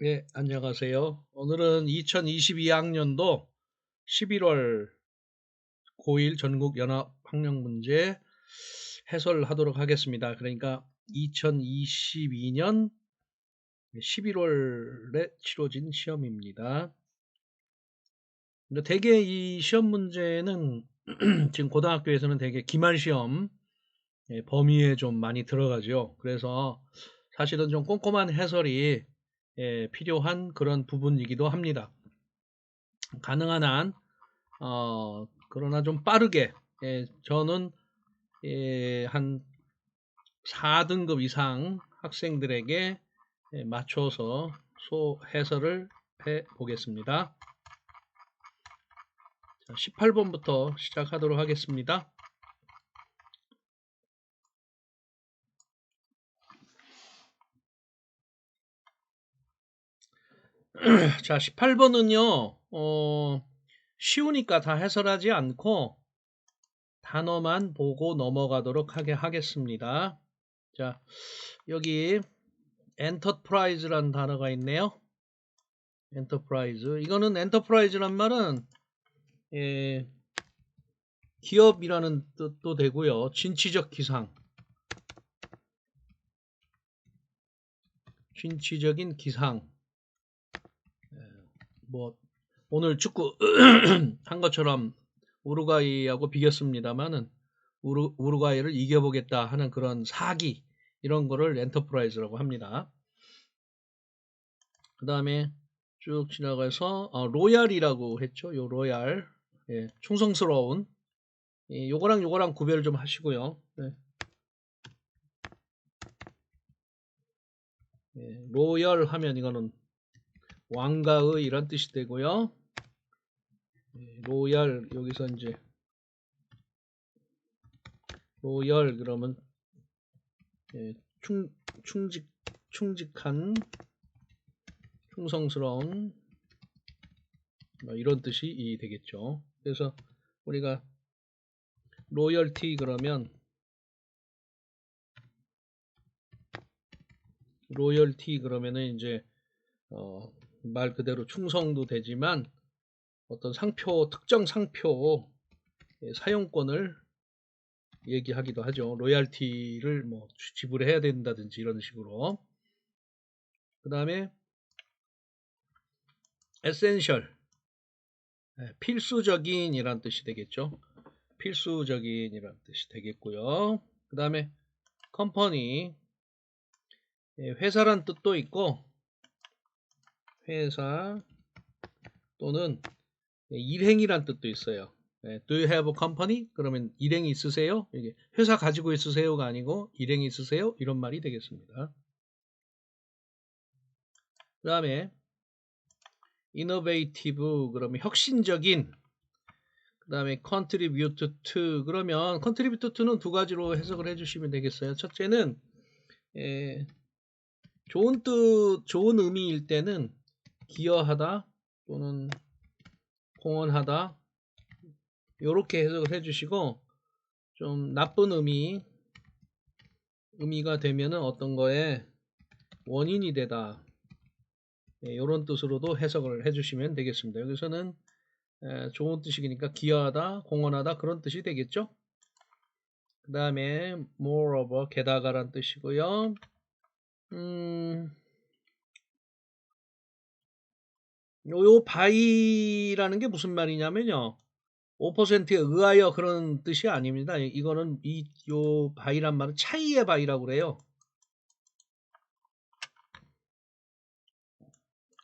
네, 안녕하세요. 오늘은 2022학년도 11월 9일 전국 연합 학력 문제 해설하도록 하겠습니다. 그러니까 2022년 11월에 치러진 시험입니다. 근데 대개 이 시험 문제는 지금 고등학교에서는 대개 기말 시험 범위에 좀 많이 들어가죠. 그래서 사실은 좀 꼼꼼한 해설이 필요한 그런 부분이기도 합니다. 가능한 한 그러나 좀 빠르게 저는 한 4등급 이상 학생들에게 맞춰서 해설을 해 보겠습니다. 18번부터 시작하도록 하겠습니다. 자, 18번은요, 쉬우니까 다 해설하지 않고 단어만 보고 넘어가도록 하겠습니다. 자, 여기 엔터프라이즈라는 단어가 있네요. 엔터프라이즈. 이거는 엔터프라이즈란 말은 기업이라는 뜻도 되고요. 진취적 기상. 진취적인 기상. 뭐 오늘 축구 한 것처럼 우루과이하고 비겼습니다만은 우루과이를 이겨보겠다 하는 그런 사기 이런 거를 엔터프라이즈라고 합니다. 그 다음에 쭉 지나가서 로얄이라고 했죠. 요 로얄. 충성스러운. 요거랑 구별 좀 하시고요. 로열 하면 이거는 왕가의 이런 뜻이 되고요. 로열 여기서 이제 로열 그러면 충직한 충성스러운 이런 뜻이 되겠죠. 그래서 우리가 로열티 그러면 로열티 그러면은 이제 말 그대로 충성도 되지만 어떤 상표 특정 상표 사용권을 얘기하기도 하죠. 로얄티를 뭐 지불해야 된다든지 이런 식으로. 그 다음에 에센셜 필수적인 이란 뜻이 되겠죠. 필수적인 이란 뜻이 되겠고요. 그 다음에 컴퍼니 회사란 뜻도 있고 회사 또는 일행이란 뜻도 있어요. Do you have a company? 그러면 일행이 있으세요? 이게 회사 가지고 있으세요가 아니고 일행이 있으세요? 이런 말이 되겠습니다. 그 다음에 innovative 그러면 혁신적인 그 다음에 contribute to 그러면 contribute to는 두 가지로 해석을 해주시면 되겠어요. 첫째는 좋은 뜻, 좋은 의미일 때는 기여하다 또는 공헌하다 이렇게 해석을 해주시고 좀 나쁜 의미가 되면은 어떤 거에 원인이 되다 이런 뜻으로도 해석을 해주시면 되겠습니다. 여기서는 좋은 뜻이니까 기여하다, 공헌하다 그런 뜻이 되겠죠. 그 다음에 moreover 게다가란 뜻이고요. 요 by라는 게 무슨 말이냐면요. 5%에 의하여 그런 뜻이 아닙니다. 이거는 요 by란 말은 차이의 by라고 그래요.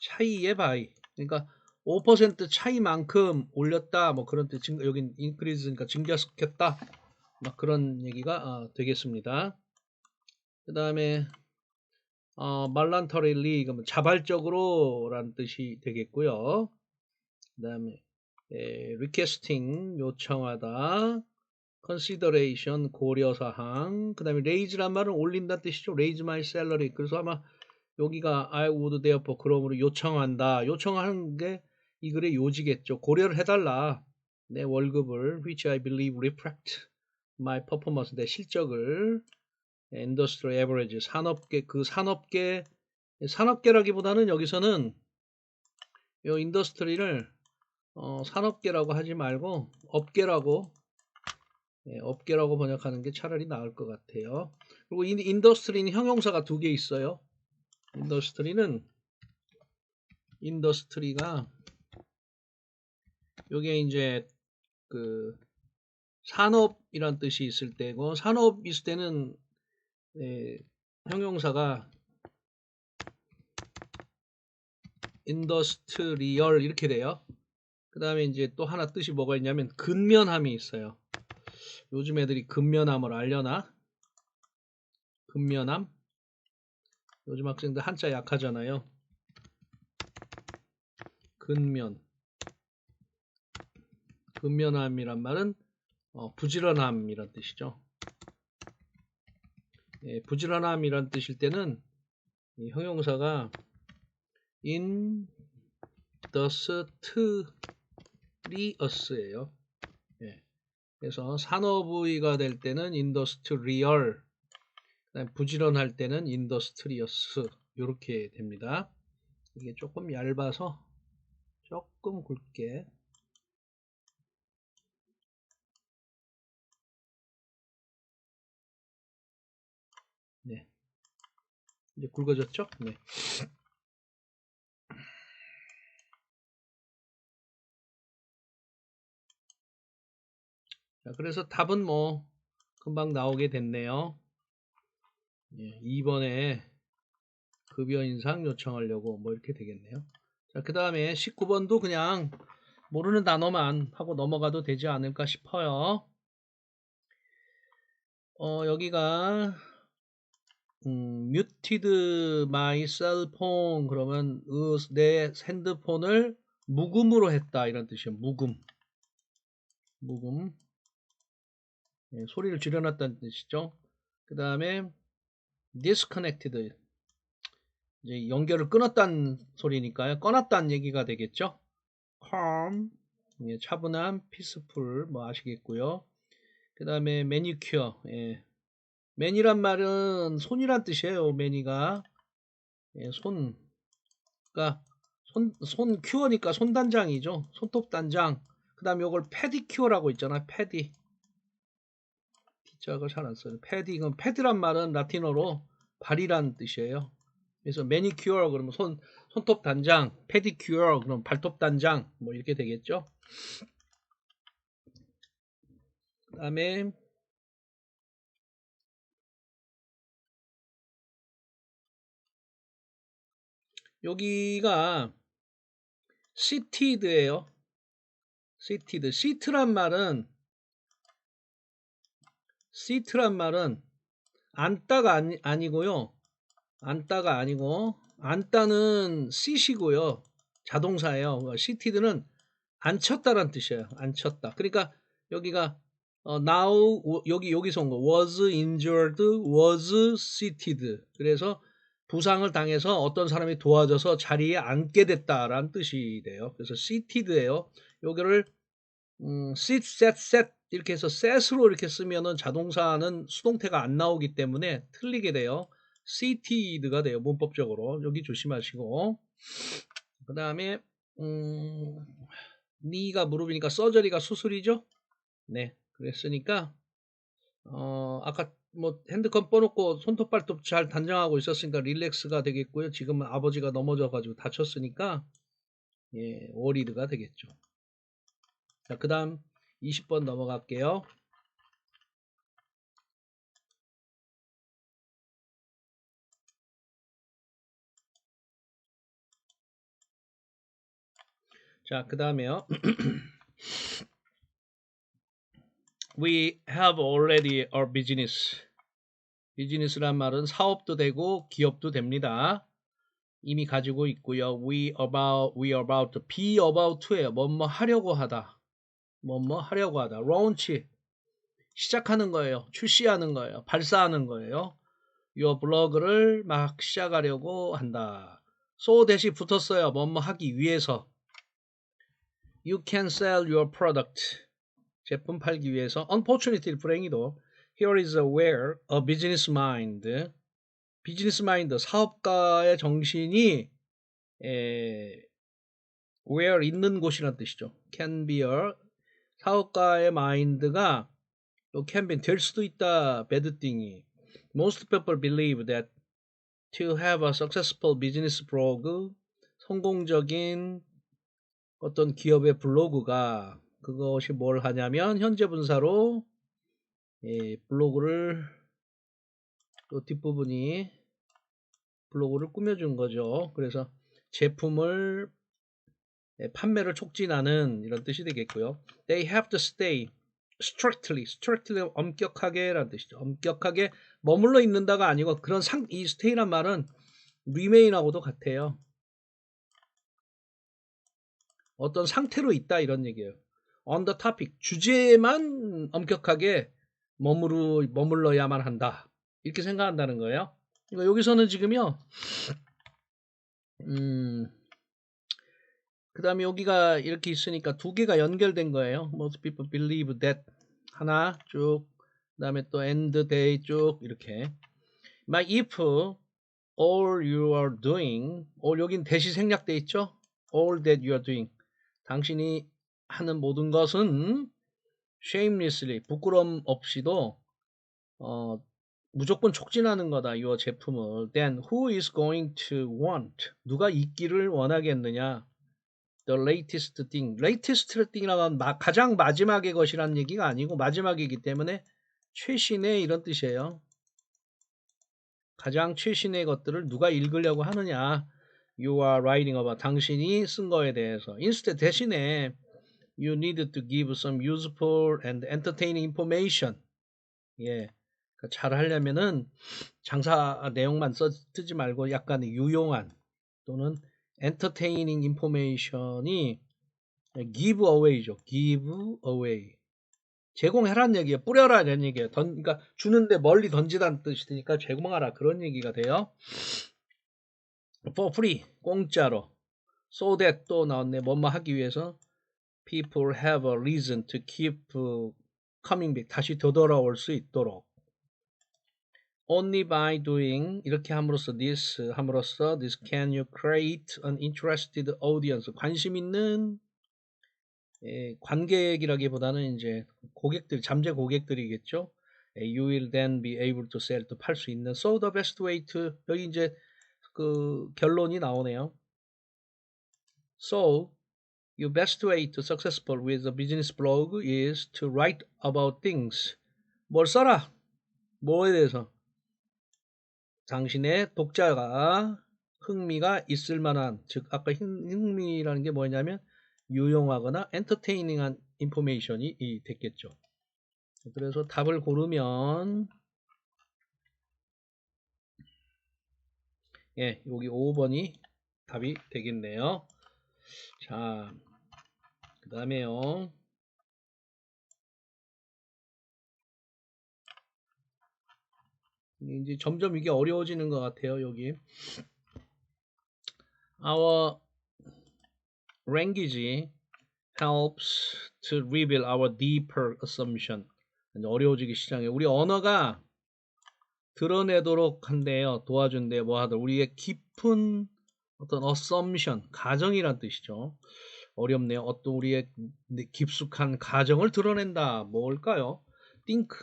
차이의 by. 그러니까 5% 차이만큼 올렸다. 뭐 그런 뜻. 여긴 increase니까 증가시켰다. 막 그런 얘기가 되겠습니다. 그 다음에 voluntarily 그러면 자발적으로 라는 뜻이 되겠고요. 그 다음에 requesting 요청하다, consideration 고려사항, 그 다음에 raise란 말은 올린다 뜻이죠. raise my salary. 그래서 아마 여기가 I would therefore 그러므로 요청한다. 요청하는 게 이 글의 요지겠죠. 고려를 해달라. 내 월급을 which I believe reflect my performance 내 실적을 industrial average 산업계 그 산업계 산업계라기보다는 여기서는 요 인더스트리를 산업계라고 하지 말고 업계라고 업계라고 번역하는 게 차라리 나을 것 같아요. 그리고 이 인더스트리는 형용사가 두 개 있어요. 인더스트리가 요게 이제 그 산업이란 뜻이 있을 때고, 산업 있을 때는 형용사가 인더스트리얼 이렇게 돼요. 그 다음에 이제 또 하나 뜻이 뭐가 있냐면 근면함이 있어요. 요즘 애들이 근면함을 알려나? 근면함? 요즘 학생들 한자 약하잖아요. 근면함이란 말은 부지런함이란 뜻이죠. 부지런함이란 뜻일 때는 이 형용사가 industrious예요. 그래서 산업의가 될 때는 industrial, 부지런할 때는 industrious 이렇게 됩니다. 이게 조금 얇아서 조금 굵게. 네. 이제 굵어졌죠? 네. 자, 그래서 답은 뭐 금방 나오게 됐네요. 2번에 급여 인상 요청하려고 뭐 이렇게 되겠네요. 자, 그 다음에 19번도 그냥 모르는 단어만 하고 넘어가도 되지 않을까 싶어요. 여기가 muted my cell phone 그러면 내 핸드폰을 묵음으로 했다 이런 뜻이에요. 묵음. 소리를 줄여놨다는 뜻이죠. 그 다음에 disconnected, 이제 연결을 끊었다는 소리니까요. 꺼놨다는 얘기가 되겠죠. calm, 차분함, peaceful 뭐 아시겠고요. 그 다음에 manicure, 매니란 말은 손이란 뜻이에요. 매니가 손, 그러니까 손 큐어니까 손단장이죠. 손톱 단장. 그 다음에 이걸 페디큐어라고 있잖아요. 페디. D자가 잘 안 써요. 패디, 이건 패드란 말은 라틴어로 발이란 뜻이에요. 그래서 매니큐어 그러면 손톱 단장, 페디큐어 그러면 발톱 단장 뭐 이렇게 되겠죠. 그 다음에 여기가 seated예요. seated. seat란 말은 앉다가 아니고요. 앉다가 아니고 앉다는 seat이고요. 자동사예요. seated는 앉혔다란 뜻이에요. 앉혔다. 그러니까 여기가 now 여기서 온 거 was injured, was seated. 그래서 부상을 당해서 어떤 사람이 도와줘서 자리에 앉게 됐다라는 뜻이 돼요. 그래서 seated예요. 여기를 sit, sat, sat 이렇게 해서 set으로 이렇게 쓰면은 자동사는 수동태가 안 나오기 때문에 틀리게 돼요. seated가 돼요. 문법적으로. 여기 조심하시고. 그 다음에 니가 무릎이니까 서저리가 수술이죠. 네, 그랬으니까 아까 뭐 핸드폰 꺼놓고 손톱 발톱 잘 단장하고 있었으니까 릴렉스가 되겠고요. 지금은 아버지가 넘어져 가지고 다쳤으니까 워리드가 되겠죠. 자, 그 다음 20번 넘어갈게요. 자, 그 다음에요. We have already a business. 비즈니스란 말은 사업도 되고 기업도 됩니다. 이미 가지고 있고요. we about to, be about to예요. 뭐뭐 하려고 하다. 뭐뭐 하려고 하다. launch, 시작하는 거예요. 출시하는 거예요. 발사하는 거예요. your 블로그를 막 시작하려고 한다. so 대시 붙었어요. 뭐뭐 하기 위해서. you can sell your product. 제품 팔기 위해서. unfortunately, 불행히도 here is where a business mind, 비즈니스 마인드, 사업가의 정신이 where 있는 곳이란 뜻이죠. can be a 사업가의 마인드가 can be 될 수도 있다. bad thing이. Most people believe that to have a successful business blog 성공적인 어떤 기업의 블로그가 그것이 뭘 하냐면 현재 분사로 블로그를 또 뒷부분이 블로그를 꾸며준 거죠. 그래서 제품을 판매를 촉진하는 이런 뜻이 되겠고요. They have to stay strictly 엄격하게 라는 뜻이죠. 엄격하게 머물러 있는다가 아니고 그런 이 stay란 말은 remain하고도 같아요. 어떤 상태로 있다 이런 얘기예요. On the topic 주제에만 엄격하게 머물러야만 한다 이렇게 생각한다는 거예요. 그러니까 여기서는 지금요. 그 다음에 여기가 이렇게 있으니까 두 개가 연결된 거예요. Most people believe that 하나 쭉, 그 다음에 또 and they 쭉 이렇게. But if all you are doing, all 여긴 대시 생략돼 있죠? All that you are doing. 당신이 하는 모든 것은 shamelessly, 부끄럼 없이도 무조건 촉진하는 거다. 이 제품을. Then who is going to want? 누가 있기를 원하겠느냐? The latest thing. latest thing이라고 하면 가장 마지막의 것이라는 얘기가 아니고 마지막이기 때문에 최신의 이런 뜻이에요. 가장 최신의 것들을 누가 읽으려고 하느냐. You are writing about 당신이 쓴 거에 대해서. Instead 대신에 you need to give some useful and entertaining information. 예. 잘 하려면은 장사 내용만 쓰지 말고 약간의 유용한 또는 entertaining information이 give away죠. give away. 제공해라는 얘기예요. 뿌려라 이런 얘기예요. 그러니까 주는데 멀리 던지다는 뜻이니까 제공하라 그런 얘기가 돼요. For free 공짜로. So that 또 나왔네. 뭐뭐 하기 위해서 people have a reason to keep coming back. 다시 되돌아올 수 있도록. Only by doing 이렇게 함으로써 this can you create an interested audience. 관심 있는 관객이라기보다는 이제 고객들, 잠재 고객들이겠죠. You will then be able to sell, 또 팔 수 있는. So the best way to 여기 이제 그 결론이 나오네요. So your best way to successful with a business blog is to write about things. 뭘 써라? 뭐에 대해서? 당신의 독자가 흥미가 있을 만한, 즉 아까 흥미라는 게 뭐냐면 유용하거나 엔터테이닝한 인포메이션이 됐겠죠. 그래서 답을 고르면 예, 여기 5번이 답이 되겠네요. 자, 그 다음에요. 이제 점점 이게 어려워지는 것 같아요. 여기 Our language helps to reveal our deeper assumption. 어려워지기 시작해요. 우리 언어가 드러내도록 한대요. 도와준대요. 뭐 하든 우리의 깊은 어떤 assumption, 가정이란 뜻이죠. 어렵네요. 어떤 우리의 깊숙한 가정을 드러낸다. 뭘까요? Think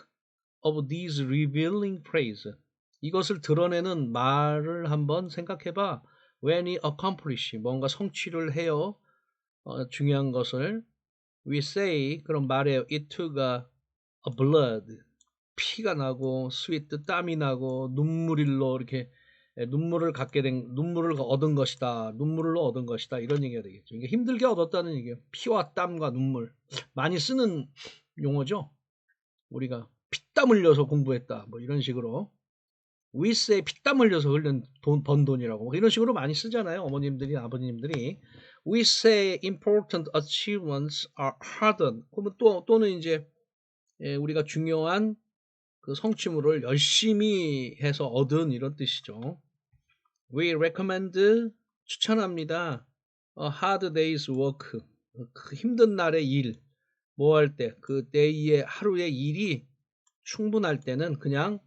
of these revealing phrase. 이것을 드러내는 말을 한번 생각해봐. When we accomplish, 뭔가 성취를 해요. 중요한 것을 we say, 그럼 말해요. It took a blood, 피가 나고 sweat, 땀이 나고 눈물일로 이렇게 눈물을 얻은 것이다. 눈물을 얻은 것이다. 이런 얘기가 되겠죠. 이게 힘들게 얻었다는 얘기예요. 피와 땀과 눈물. 많이 쓰는 용어죠. 우리가 피땀 흘려서 공부했다. 뭐 이런 식으로. We say 피땀 흘려서 번 돈이라고. 뭐 이런 식으로 많이 쓰잖아요. 어머님들이, 아버님들이. We say important achievements are hard-earned. 그러면 또는 이제 우리가 중요한 그 성취물을 열심히 해서 얻은 이런 뜻이죠. We recommend 추천합니다. A hard day's work. 그 힘든 날의 일. 뭐 할 때? 그 day의 하루의 일이 충분할 때는 그냥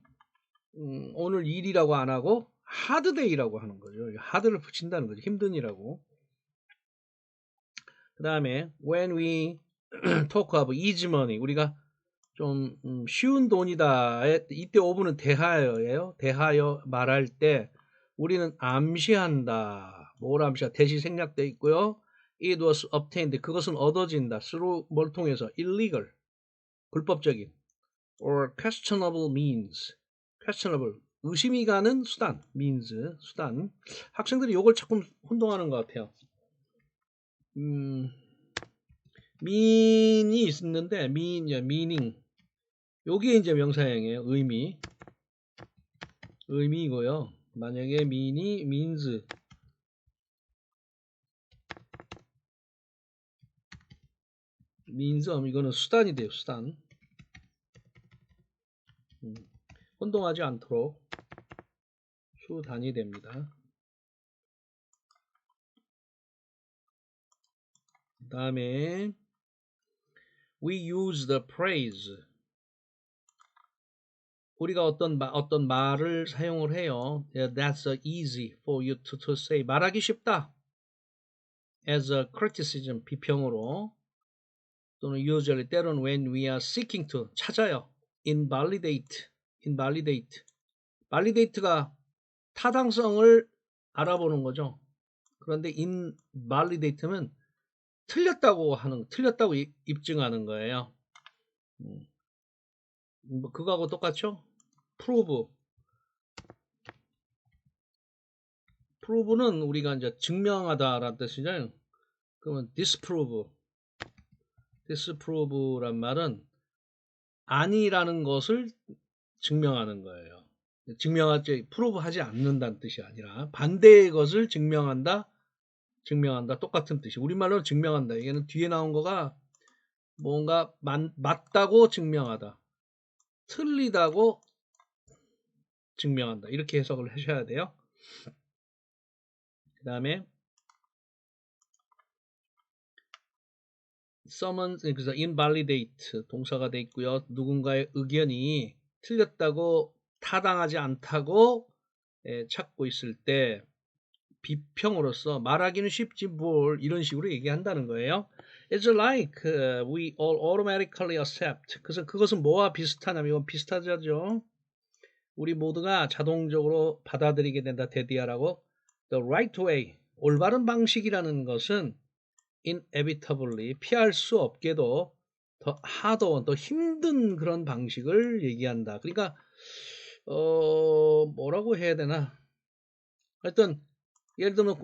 오늘 일이라고 안 하고 hard day라고 하는 거죠. hard를 붙인다는 거죠. 힘든 일이라고. 그 다음에 when we talk of easy money, 우리가 좀 쉬운 돈이다. 이때 오브는 대하여예요. 대하여 말할 때 우리는 암시한다. 뭘 암시한다? 대시 생략되어 있고요. It was obtained. 그것은 얻어진다. through 뭘 통해서? illegal. 불법적인. or questionable means. questionable. 의심이 가는 수단. means. 수단. 학생들이 이걸 자꾸 혼동하는 것 같아요. mean이 있는데 meaning. 요게 이제 명사형이에요. 의미이고요. 만약에 mean이 means 이거는 수단이 돼요. 수단. 혼동하지 않도록 수단이 됩니다. 그 다음에 we use the phrase. 우리가 어떤 말을 사용을 해요. That's easy for you to say. 말하기 쉽다. As a criticism, 비평으로. 또는 usually 때로는 when we are seeking to, 찾아요. invalidate. validate가 타당성을 알아보는 거죠. 그런데 invalidate는 틀렸다고 입증하는 거예요. 그거하고 똑같죠? prove는 우리가 이제 증명하다라는 뜻이잖아요. 그러면 disprove란 말은 아니라는 것을 증명하는 거예요. 프로브하지 않는다는 뜻이 아니라 반대의 것을 증명한다 똑같은 뜻이. 우리말로 증명한다. 이게는 뒤에 나온 거가 뭔가 맞다고 증명하다, 틀리다고 증명한다, 이렇게 해석을 하셔야 돼요. 그 다음에 summons, 그래서 invalidate 동사가 돼 있고요. 누군가의 의견이 틀렸다고, 타당하지 않다고 찾고 있을 때 비평으로서 말하기는 쉽지 뭘, 이런 식으로 얘기한다는 거예요. It's like we all automatically accept. 그래서 그것은 뭐와 비슷하냐면, 이건 비슷하죠. 우리 모두가 자동적으로 받아들이게 된다. 데디아라고. The right way, 올바른 방식이라는 것은 inevitably, 피할 수 없게도 더 harder, 더 힘든 그런 방식을 얘기한다. 그러니까 뭐라고 해야 되나, 하여튼 예를 들면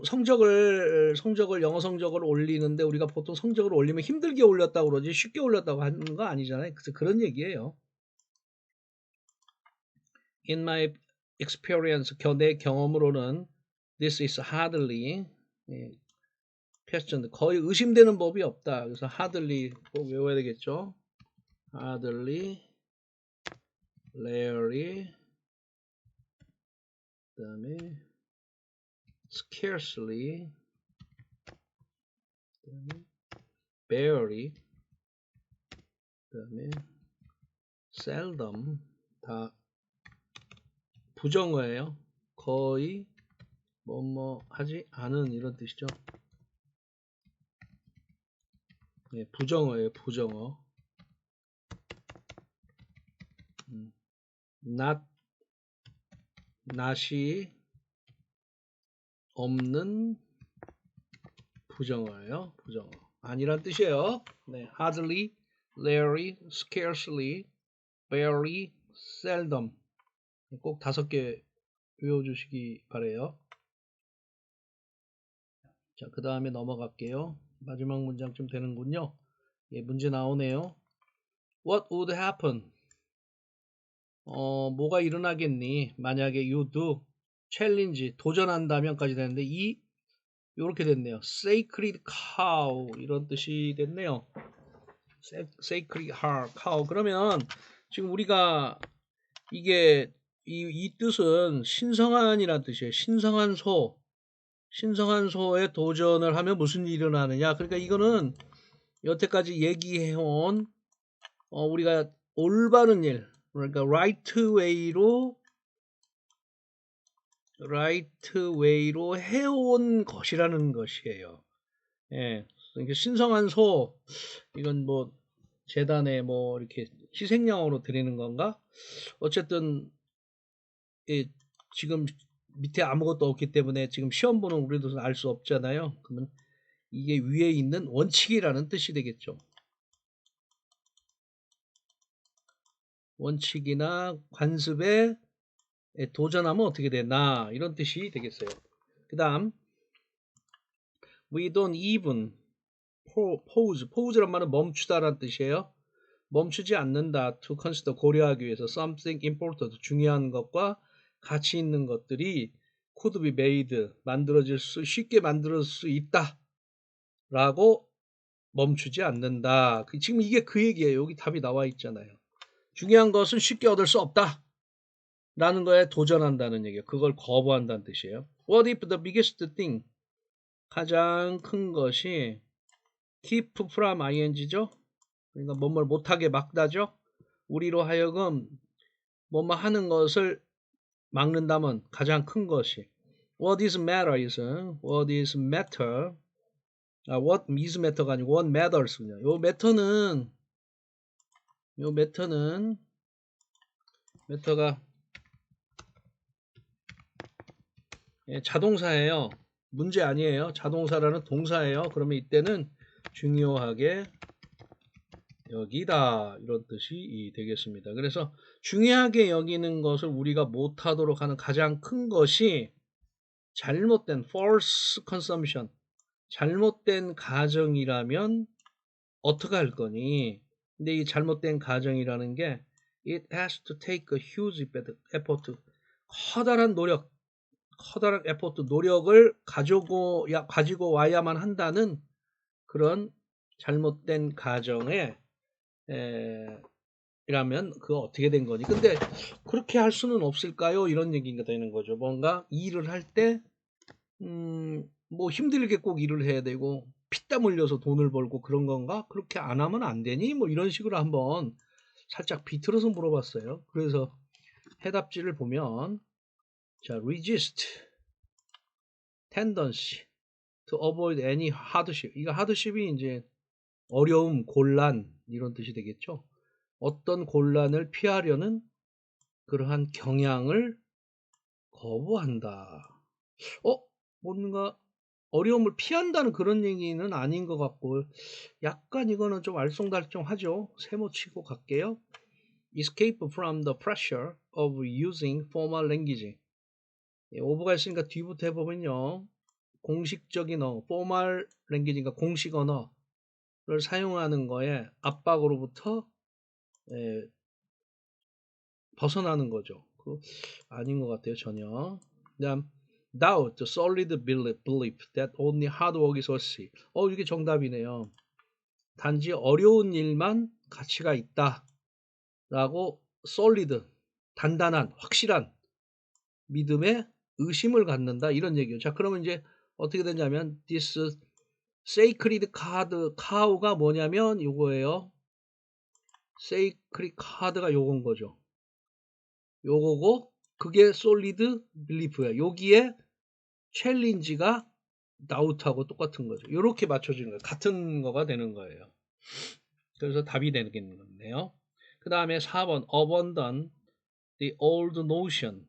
영어 성적을 올리는데 우리가 보통 성적을 올리면 힘들게 올렸다고 그러지 쉽게 올렸다고 하는 거 아니잖아요. 그래서 그런 얘기예요. In my experience, 내 경험으로는 this is hardly question, 거의 의심되는 법이 없다. 그래서 hardly 꼭 외워야 되겠죠. hardly, rarely, 그 다음에 scarcely, 그 다음에 barely, 그 다음에 seldom, 다 부정어예요. 거의 뭐뭐 하지 않은, 이런 뜻이죠. 네, 부정어예요. 부정어. not이 없는 부정어예요. 부정어. 아니란 뜻이에요. 네, hardly, rarely, scarcely, barely, seldom. 꼭 5개 외워주시기 바래요. 자, 그 다음에 넘어갈게요. 마지막 문장쯤 되는군요. 예, 문제 나오네요. What would happen? 뭐가 일어나겠니? 만약에 you do challenge, 도전한다면까지 되는데 요렇게 됐네요. sacred cow, 이런 뜻이 됐네요. sacred cow. 그러면 지금 우리가 이게 이 뜻은 신성한이라는 뜻이에요. 신성한 소에 도전을 하면 무슨 일이 일어나느냐. 그러니까 이거는 여태까지 얘기해온 우리가 올바른 일, 그러니까 right way로 right way로 해온 것이라는 것이에요. 예. 이게 신성한 소, 이건 뭐 재단에 뭐 이렇게 희생양으로 드리는 건가? 어쨌든 예, 지금 밑에 아무것도 없기 때문에 지금 시험 보는 우리도 알 수 없잖아요. 그러면 이게 위에 있는 원칙이라는 뜻이 되겠죠. 원칙이나 관습에 도전하면 어떻게 되나 이런 뜻이 되겠어요. 그 다음 we don't even pause란 말은 멈추다라는 뜻이에요. 멈추지 않는다. to consider 고려하기 위해서 something important 중요한 것과 가치 있는 것들이 could be made 만들어질 수 쉽게 만들어질 수 있다 라고 멈추지 않는다. 지금 이게 그 얘기예요. 여기 답이 나와 있잖아요. 중요한 것은 쉽게 얻을 수 없다 라는 거에 도전한다는 얘기예요. 그걸 거부한다는 뜻이에요. What if the biggest thing 가장 큰 것이 keep from ing죠. 그러니까 뭔뭘 못하게 막다죠. 우리로 하여금 뭐뭐 하는 것을 막는다면 가장 큰 것이 what is matter is what is matter what is matter가 아니고 what matters군요. 요 matter가 자동사예요. 문제 아니에요. 자동사라는 동사예요. 그러면 이때는 중요하게 여기다 이런 뜻이 되겠습니다. 그래서 중요하게 여기는 것을 우리가 못하도록 하는 가장 큰 것이 잘못된 false consumption, 잘못된 가정이라면 어떻게 할 거니? 근데 이 잘못된 가정이라는 게 it has to take a huge effort, 커다란 노력, 커다란 effort, 노력을 가지고 와야만 한다는 그런 잘못된 가정에 이라면 그거 어떻게 된 거니? 근데 그렇게 할 수는 없을까요? 이런 얘기가 되는 거죠. 뭔가 일을 할 때 뭐 힘들게 꼭 일을 해야 되고 피땀 흘려서 돈을 벌고 그런 건가? 그렇게 안 하면 안 되니? 뭐 이런 식으로 한번 살짝 비틀어서 물어봤어요. 그래서 해답지를 보면 자, resist, tendency to avoid any hardship. 이거 hardship이 이제 어려움, 곤란 이런 뜻이 되겠죠. 어떤 곤란을 피하려는 그러한 경향을 거부한다. 뭔가 어려움을 피한다는 그런 얘기는 아닌 것 같고 약간 이거는 좀 알쏭달쏭하죠. 세모치고 갈게요. Escape from the pressure of using formal language. 오버가 있으니까 뒤부터 해보면요. 공식적인 formal language인가 공식 언어를 사용하는 거에 압박으로부터 벗어나는 거죠. 아닌 것 같아요, 전혀. 그다음 doubt, solid belief that only hard work is worthy. 이게 정답이네요. 단지 어려운 일만 가치가 있다. 라고 solid, 단단한, 확실한 믿음에 의심을 갖는다. 이런 얘기예요. 자, 그러면 이제 어떻게 되냐면 this sacred cow가 뭐냐면 요거예요. sacred card가 요건 거죠. 요거고 그게 솔리드 빌리프야. 여기에 챌린지가 나웃하고 똑같은 거죠. 이렇게 맞춰지는 거예요. 같은 거가 되는 거예요. 그래서 답이 되겠네요. 그 다음에 4번 abandon the old notion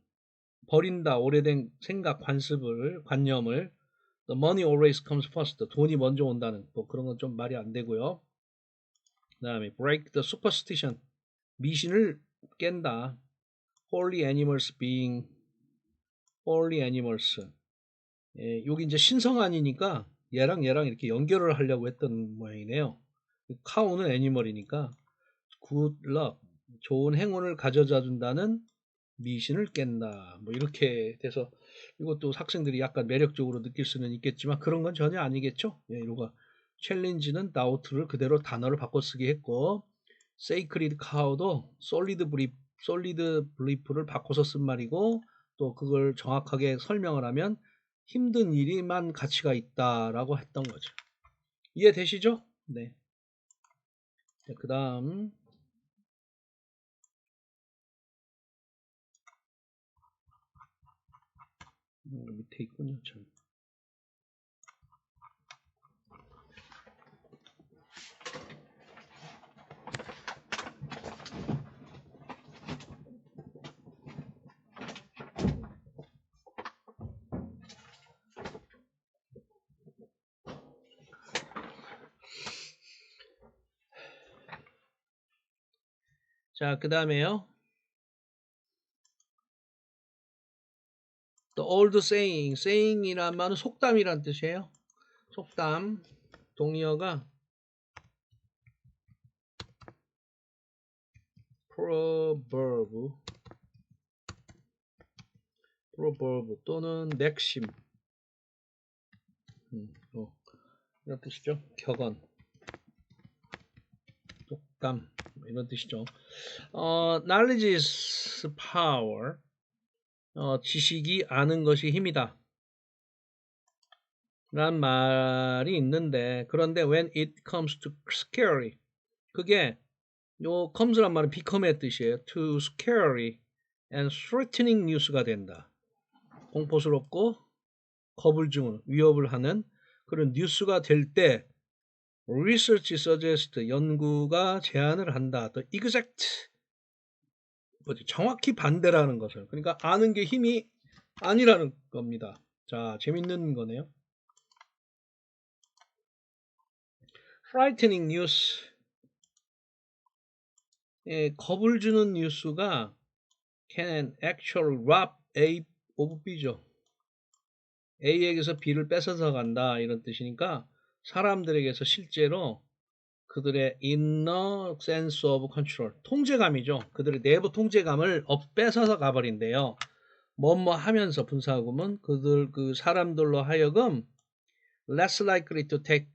버린다 오래된 생각 관념을 the money always comes first 돈이 먼저 온다는 뭐 그런 건 좀 말이 안 되고요. 그 다음에 break the superstition 미신을 깬다. holy animals being holy animals. 여기 이제 신성한이니까 얘랑 이렇게 연결을 하려고 했던 모양이네요. 카우는 애니멀이니까 good luck, 좋은 행운을 가져다 준다는 미신을 깬다. 뭐 이렇게 돼서 이것도 학생들이 약간 매력적으로 느낄 수는 있겠지만 그런 건 전혀 아니겠죠. 이거 챌린지는 doubt를 그대로 단어를 바꿔 쓰기 했고 sacred cow도 solid belief를 바꿔서 쓴 말이고 또 그걸 정확하게 설명을 하면 힘든 일이만 가치가 있다라고 했던 거죠. 이해되시죠? 네. 그 다음 밑에 있군요. 참. 자, 그 다음에요. The old saying, saying이란 말은 속담이란 뜻이에요. 속담, 동의어가 proverb 또는 maxim, 이런 뜻이죠. 격언, 속담 이런 뜻이죠. knowledge is power. 지식이 아는 것이 힘이다. 란 말이 있는데, 그런데 when it comes to scary, 그게 요 comes란 말은 become의 뜻이에요. to scary and threatening news가 된다. 공포스럽고 겁을 주는, 위협을 하는 그런 뉴스가 될 때 research suggest, 연구가 제안을 한다. the exact, 정확히 반대라는 것을. 그러니까 아는 게 힘이 아니라는 겁니다. 자, 재밌는 거네요. frightening news, 겁을 주는 뉴스가 can actually rob A of B죠. A에게서 B를 뺏어서 간다 이런 뜻이니까 사람들에게서 실제로 그들의 inner sense of control, 통제감이죠. 그들의 내부 통제감을 뺏어서 가버린대요. 뭐뭐 하면서 분사구문 그 사람들로 하여금 less likely to take,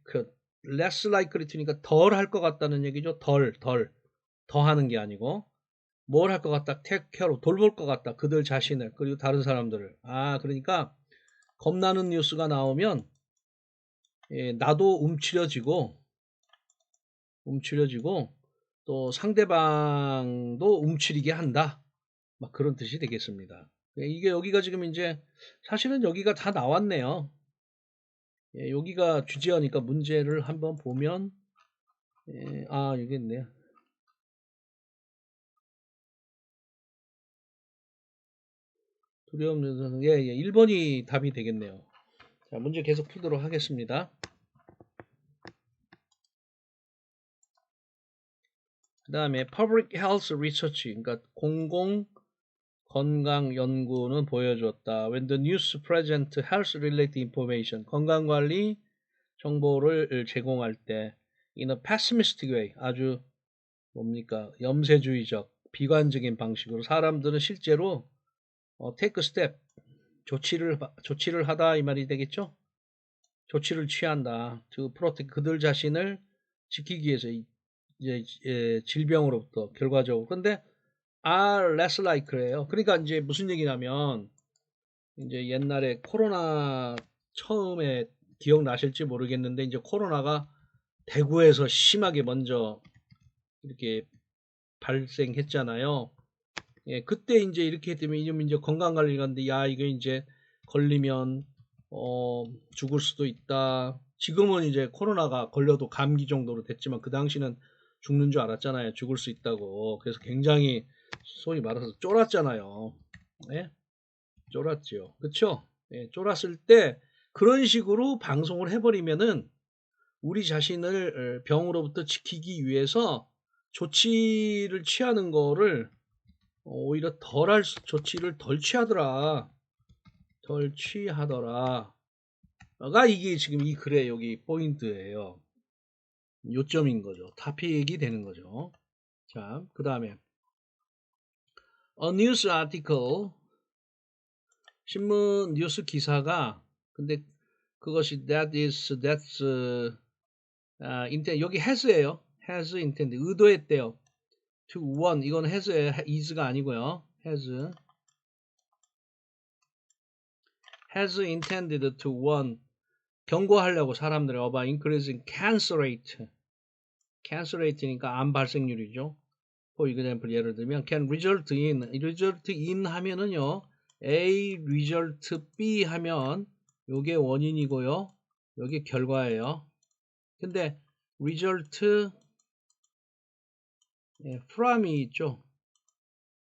less likely to니까 덜 할 것 같다는 얘기죠. 더 하는 게 아니고 뭘 할 것 같다, take care, 돌볼 것 같다. 그들 자신을 그리고 다른 사람들을. 그러니까 겁나는 뉴스가 나오면 나도 움츠려지고 또 상대방도 움츠리게 한다. 막 그런 뜻이 되겠습니다. 이게 여기가 지금 이제 사실은 여기가 다 나왔네요. 여기가 주제어니까 문제를 한번 보면 여기 있네요. 두려움, 1번이 답이 되겠네요. 자, 문제 계속 풀도록 하겠습니다. 그 다음에 Public Health Research, 그러니까 공공 건강 연구는 보여줬다. When the news present health related information, 건강관리 정보를 제공할 때 in a pessimistic way, 아주 염세주의적, 비관적인 방식으로 사람들은 실제로 take a step, 조치를 하다 이 말이 되겠죠? 조치를 취한다. to protect, 그들 자신을 지키기 위해서 이제 질병으로부터 결과적으로. 근데 are less like래요. 그러니까 이제 무슨 얘기냐면 이제 옛날에 코로나 처음에 기억나실지 모르겠는데 이제 코로나가 대구에서 심하게 먼저 이렇게 발생했잖아요. 그때 이제 이렇게 되면 이제 건강관리가 하는데 이거 이제 걸리면 죽을 수도 있다. 지금은 이제 코로나가 걸려도 감기 정도로 됐지만 그 당시는 죽는 줄 알았잖아요. 죽을 수 있다고. 그래서 굉장히 소위 말해서 쫄았잖아요. 네? 쫄았지요. 그쵸? 쫄았을 때 그런 식으로 방송을 해버리면은 우리 자신을 병으로부터 지키기 위해서 조치를 취하는 거를 오히려 조치를 덜 취하더라. 가 이게 지금 이 글의 여기 포인트예요. 요점인 거죠. 타픽이 되는 거죠. 자, 그 다음에 A news article, 신문 뉴스 기사가, 근데 그것이 that's intent, 여기 has예요. has intent, 의도했대요. to warn, 이건 has예요. is가 아니고요. has intended to warn, 경고하려고 사람들이 about increasing cancer rate니까 암 발생률이죠. For example, 예를 들면 can result in 하면은요 A result B 하면 요게 원인이고요. 여기 결과예요. 근데 result from이 있죠.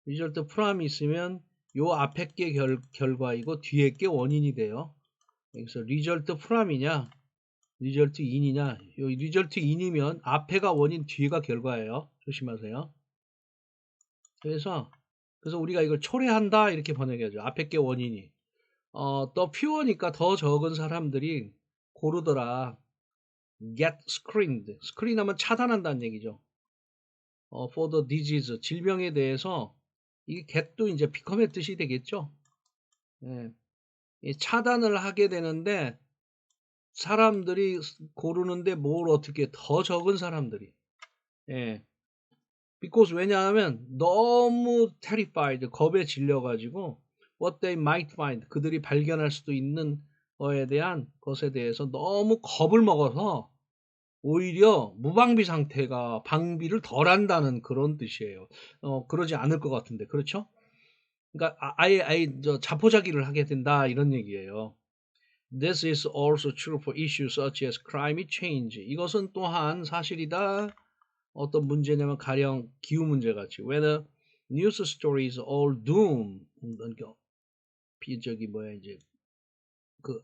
result from이 있으면 요 앞에 게 결과이고 뒤에 게 원인이 돼요. 여기서 result from이냐 result in이냐. 요 result in이면 앞에가 원인 뒤에가 결과예요. 조심하세요. 그래서 우리가 이걸 초래한다 이렇게 번역해야죠. 앞에 게 원인이. 더 fewer니까 더 적은 사람들이 고르더라. get screened. screen하면 차단한다는 얘기죠. for the disease. 질병에 대해서 이게 get도 이제 become의 뜻이 되겠죠. 예. 차단을 하게 되는데 사람들이 고르는데 뭘 어떻게 더 적은 사람들이. 예. because 왜냐하면 너무 terrified 겁에 질려가지고 what they might find 그들이 발견할 수도 있는 거에 대한 것에 대해서 너무 겁을 먹어서 오히려 무방비 상태가 방비를 덜 한다는 그런 뜻이에요. 그러지 않을 것 같은데 그렇죠? 그러니까 아예 자포자기를 하게 된다 이런 얘기예요. This is also true for issues such as climate change. 이것은 또한 사실이다. 어떤 문제냐면 가령 기후 문제같이 whether news stories all doom 저기 뭐야 이제 그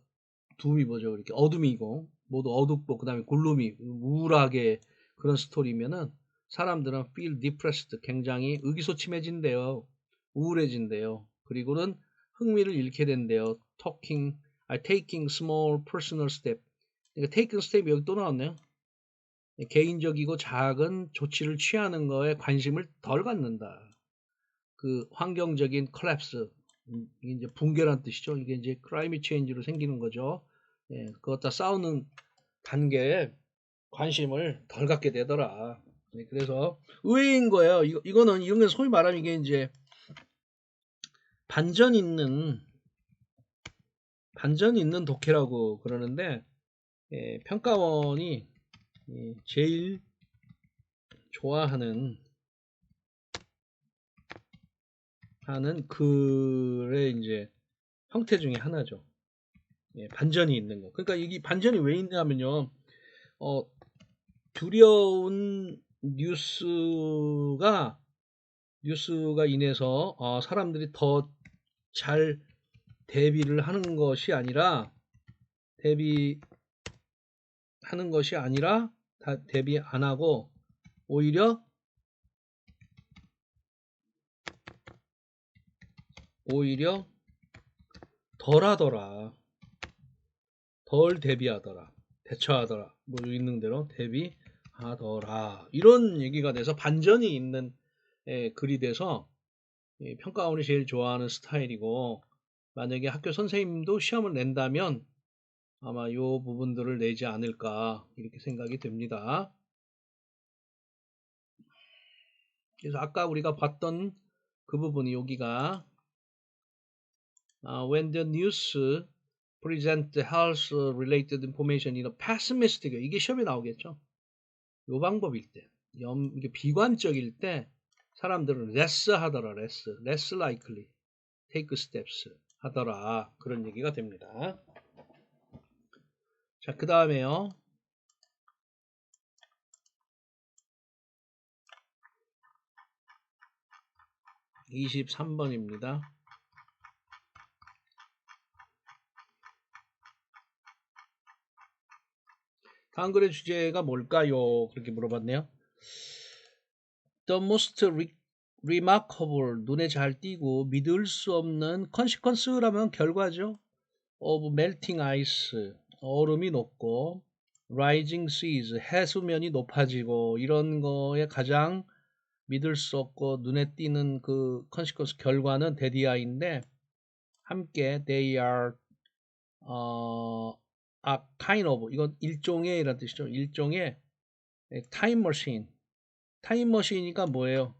doom이 뭐죠 이렇게 어둠이고 모두 어둡고 그 다음에 글룸이 우울하게 그런 스토리면은 사람들은 feel depressed 굉장히 의기소침해진대요. 우울해진대요. 그리고는 흥미를 잃게 된대요. taking small personal step. 그러니까 taking step 여기 또 나왔네요. 개인적이고 작은 조치를 취하는 거에 관심을 덜 갖는다. 그 환경적인 collapse, 이게 이제 붕괴란 뜻이죠. 이게 이제 climate change로 생기는 거죠. 예, 그것과 싸우는 단계에 관심을 덜 갖게 되더라. 네, 그래서 의외인 거예요. 이거는 이런 게 소위 말하면 이게 이제 반전 있는 독해라고 그러는데 평가원이 제일 좋아하는 글의 이제 형태 중에 하나죠. 반전이 있는 거. 그러니까 이게 반전이 왜 있냐면요. 두려운 뉴스가 인해서 사람들이 더 잘 대비를 하는 것이 아니라 대비 안 하고 오히려 덜 하더라. 덜 대비하더라. 대처하더라. 뭐 있는 대로 대비하더라. 이런 얘기가 돼서 반전이 있는 글이 돼서 평가원이 제일 좋아하는 스타일이고 만약에 학교 선생님도 시험을 낸다면 아마 이 부분들을 내지 않을까 이렇게 생각이 됩니다. 그래서 아까 우리가 봤던 그 부분이 여기가 when the news present health related information in a pessimistic 이게 시험에 나오겠죠. 요 방법일 때 이게 비관적일 때 사람들은 less 하더라. less likely take steps 하더라. 그런 얘기가 됩니다. 자, 그 다음에요. 23번입니다. 다음 글의 주제가 뭘까요? 그렇게 물어봤네요. The most remarkable, 눈에 잘 띄고 믿을 수 없는 consequence라면 결과죠. of melting ice, 얼음이 녹고 rising seas, 해수면이 높아지고 이런 거에 가장 믿을 수 없고 눈에 띄는 그 consequence 결과는 데디아인데 함께 they are kind of 이건 일종의 이란 뜻이죠. 일종의 타임머신. 타임머신이니까 뭐예요?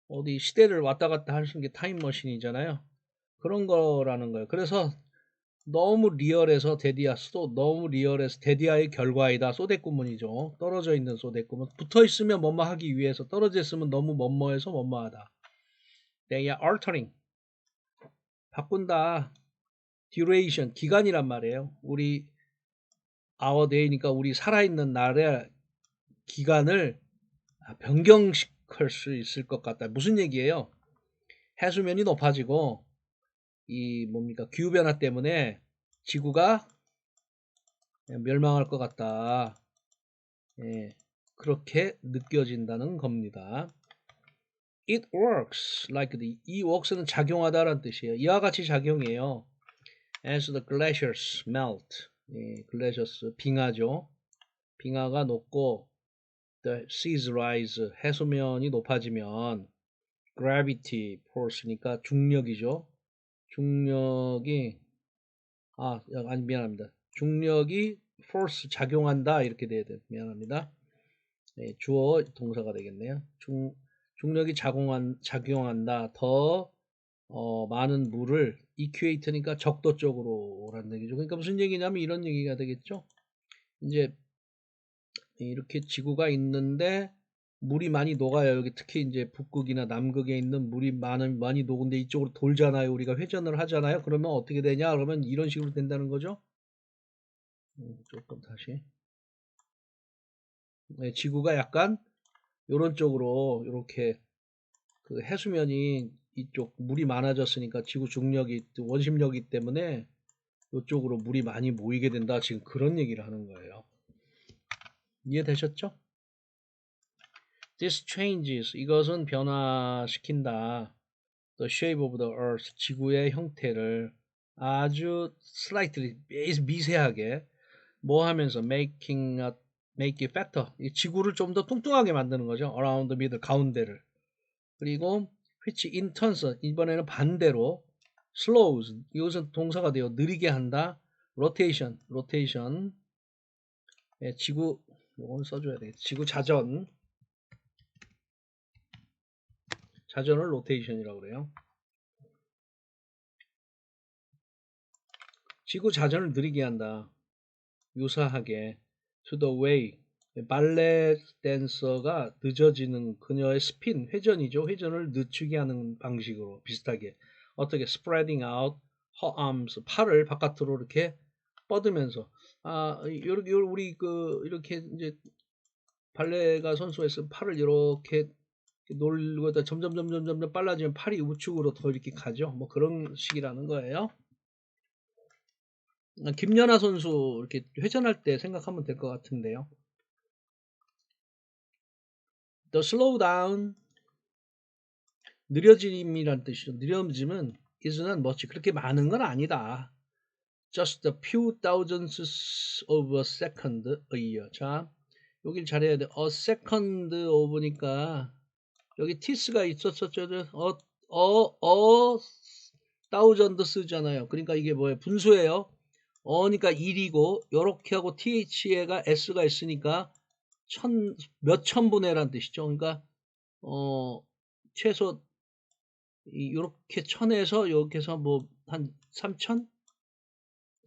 어디 시대를 왔다 갔다 할 수 있는 게 타임머신이잖아요. 그런 거라는 거예요. 그래서 너무 리얼해서 데디아의 결과이다. 소대구문이죠. 떨어져 있는 소대구문. 붙어 있으면 뭐뭐 하기 위해서, 떨어져 있으면 너무 뭐뭐해서 뭐뭐하다. They are altering. 바꾼다. duration, 기간이란 말이에요. 우리 our day니까 우리 살아있는 날의 기간을 변경시킬 수 있을 것 같다. 무슨 얘기예요? 해수면이 높아지고 이 뭡니까 기후변화 때문에 지구가 멸망할 것 같다. 예, 그렇게 느껴진다는 겁니다. It works like the 이 works는 작용하다라는 뜻이에요. 이와 같이 작용해요. As the glaciers melt, 예, glaciers 빙하죠. 빙하가 녹고 the seas rise 해수면이 높아지면 gravity force니까 중력이죠. 중력이 아니 미안합니다. 중력이 force 작용한다 이렇게 돼야 돼요. 미안합니다. 네, 주어 동사가 되겠네요. 중력이 작용한다. 더 많은 물을 equate니까 적도 쪽으로라는 얘기죠. 그러니까 무슨 얘기냐면 이런 얘기가 되겠죠. 이제 이렇게 지구가 있는데 물이 많이 녹아요. 여기 특히 이제 북극이나 남극에 있는 물이 많이 녹은데 이쪽으로 돌잖아요. 우리가 회전을 하잖아요. 그러면 어떻게 되냐? 그러면 이런 식으로 된다는 거죠. 조금 다시. 네, 지구가 약간 이런 쪽으로 이렇게 그 해수면이 이쪽 물이 많아졌으니까 지구 중력이 원심력이기 때문에 이쪽으로 물이 많이 모이게 된다. 지금 그런 얘기를 하는 거예요. 이해되셨죠? This changes 이것은 변화시킨다. The shape of the earth 지구의 형태를 아주 slightly 미세하게 뭐 하면서 make it fatter 이 지구를 좀 더 뚱뚱하게 만드는 거죠. around the middle 가운데를 그리고 which in turn 이번에는 반대로 slows 이것은 동사가 돼요. 느리게 한다. rotation 예, 지구 이건 써줘야 되겠다. 지구 자전을 rotation이라고 그래요. 지구 자전을 느리게 한다. 유사하게 to the way 발레 댄서가 늦어지는 그녀의 스핀 회전이죠. 회전을 늦추게 하는 방식으로 비슷하게 어떻게 spreading out her arms 팔을 바깥으로 이렇게 뻗으면서 요렇게 우리 이렇게 이제 발레가 선수에서 팔을 이렇게 놀고 점점 빨라지면 팔이 우측으로 더 이렇게 가죠. 뭐 그런 식이라는 거예요. 김연아 선수 이렇게 회전할 때 생각하면 될 것 같은데요. The slow down 느려짐이란 뜻이죠. 느려짐은 is not much 그렇게 많은 건 아니다. Just a few thousandths of a second a year. 자, 여길 잘해야 돼. A second of니까 여기 ts가 있었었죠. thousand 쓰잖아요. 그러니까 이게 뭐예요? 분수예요. 어니까 1이고 요렇게 하고 th가 s가 있으니까 몇천 분의란 뜻이죠. 그러니까 최소 요렇게 1000에서 이렇게 해서 뭐 한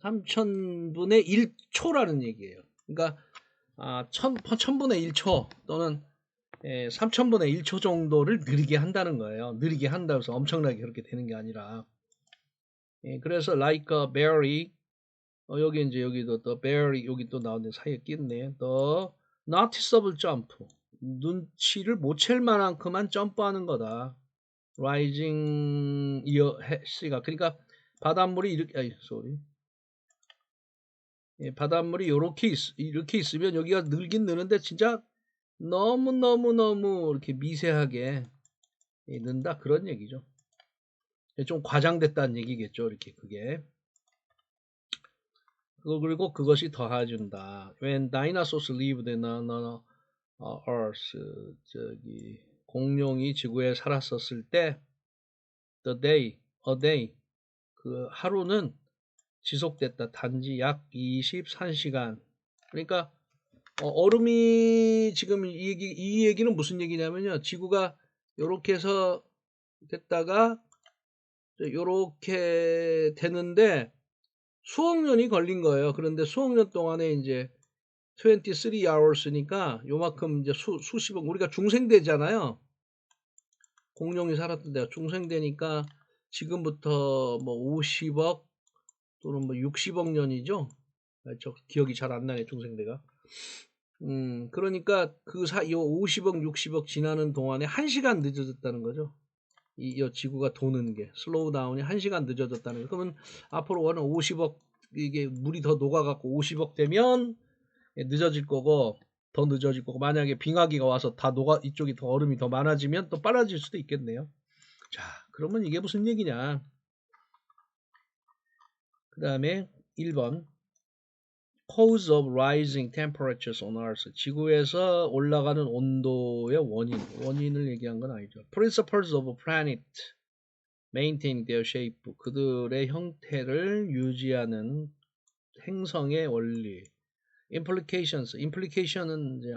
3000분의 1초라는 얘기예요. 그러니까 1000분의 1초 또는 3000분의 1초 정도를 느리게 한다는 거예요. 느리게 한다 해서 엄청나게 그렇게 되는 게 아니라 그래서 like a berry 여기 이제 여기도 또 berry 여기 또 나오는데 사이에 끼었네. 또 noticeable jump 눈치를 못 챌 만큼만 점프하는 거다. rising C가 그러니까 바닷물이 이렇게 바닷물이 이렇게 있으면 여기가 늘긴 느는데 진짜 너무 이렇게 미세하게 는다 그런 얘기죠. 좀 과장됐다는 얘기겠죠. 이렇게 그게 그리고 그것이 더해준다. When dinosaurs lived in Earth 저기 공룡이 지구에 살았었을 때 a day 그 하루는 지속됐다. 단지 약 23시간. 그러니까 얼음이 지금 이 얘기는 무슨 얘기냐면요. 지구가 요렇게 해서 됐다가 요렇게 되는데 수억 년이 걸린 거예요. 그런데 수억 년 동안에 이제 23 hours니까 요만큼 이제 수십억 우리가 중생대잖아요. 공룡이 살았던 데가 중생대니까 지금부터 뭐 50억 또는 뭐 60억 년이죠. 저 기억이 잘 안 나네, 중생대가. 그러니까 그 사이 50억, 60억 지나는 동안에 1시간 늦어졌다는 거죠. 이 지구가 도는 게 슬로우 다운이 1시간 늦어졌다는 거. 그러면 앞으로는 50억 이게 물이 더 녹아갖고 50억 되면 늦어질 거고 더 늦어질 거고 만약에 빙하기가 와서 다 녹아 이쪽이 더 얼음이 더 많아지면 또 빨라질 수도 있겠네요. 자, 그러면 이게 무슨 얘기냐? 그 다음에 1번 cause of rising temperatures on Earth. 지구에서 올라가는 온도의 원인을 얘기한 건 아니죠. Principles of planet maintaining their shape. 그들의 형태를 유지하는 행성의 원리. implication은 이제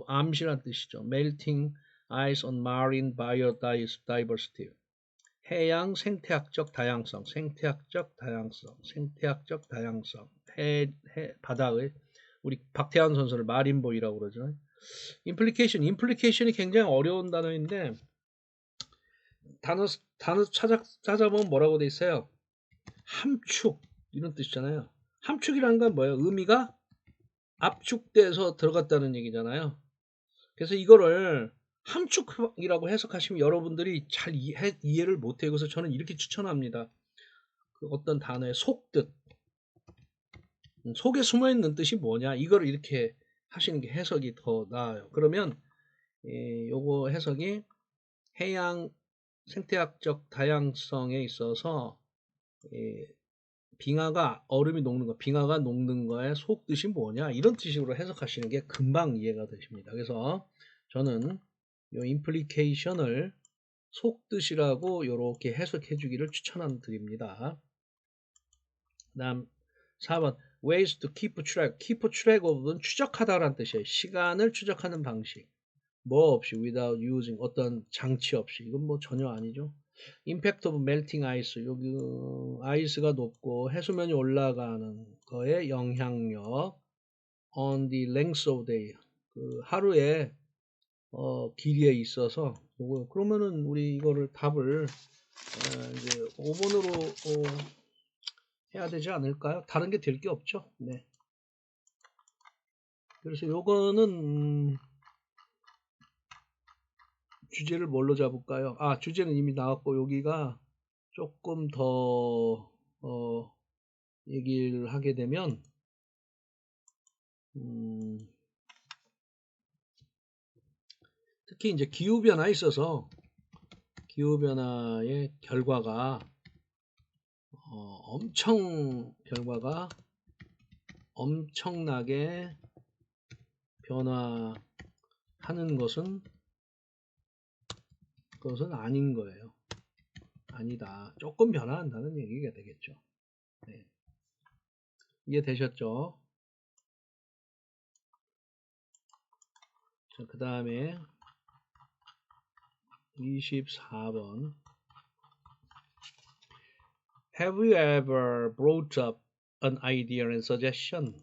암시란 뜻이죠. melting ice on marine biodiversity. 해양 생태학적 다양성, 바다의 우리 박태환 선수를 마린보이라고 그러죠. implication이 굉장히 어려운 단어인데 단어 찾아보면 뭐라고 돼 있어요? 함축 이런 뜻이잖아요. 함축이라는 건 뭐예요? 의미가 압축돼서 들어갔다는 얘기잖아요. 그래서 이거를 함축이라고 해석하시면 여러분들이 잘 이해를 못해요. 그래서 저는 이렇게 추천합니다. 그 어떤 단어의 속뜻, 속에 숨어있는 뜻이 뭐냐, 이걸 이렇게 하시는 게 해석이 더 나아요. 그러면 요거 해석이 해양 생태학적 다양성에 있어서 빙하가 얼음이 녹는 거, 빙하가 녹는 거의 속뜻이 뭐냐, 이런 뜻으로 해석하시는 게 금방 이해가 되십니다. 그래서 저는 이 implication을 속뜻이라고 이렇게 해석해 주기를 추천드립니다. 그 다음 4번 ways to keep track of는 추적하다라는 뜻이에요. 시간을 추적하는 방식. 뭐 없이 without using 어떤 장치 없이. 이건 뭐 전혀 아니죠. impact of melting ice. 여기 아이스가 높고 해수면이 올라가는 거에 영향력. on the length of day. 그 하루에 길이에 있어서 그러면은 우리 이거를 답을 이제 5번으로 해야 되지 않을까요? 다른 게 될 게 없죠. 네. 그래서 요거는 주제를 뭘로 잡을까요? 아, 주제는 이미 나왔고 여기가 조금 더 얘기를 하게 되면 특히 이제 기후변화에 있어서 기후변화의 결과가 엄청나게 변화하는 것은 그것은 아닌 거예요. 아니다. 조금 변화한다는 얘기가 되겠죠. 네. 이해되셨죠? 자, 그 다음에 24번 Have you ever brought up an idea and suggestion?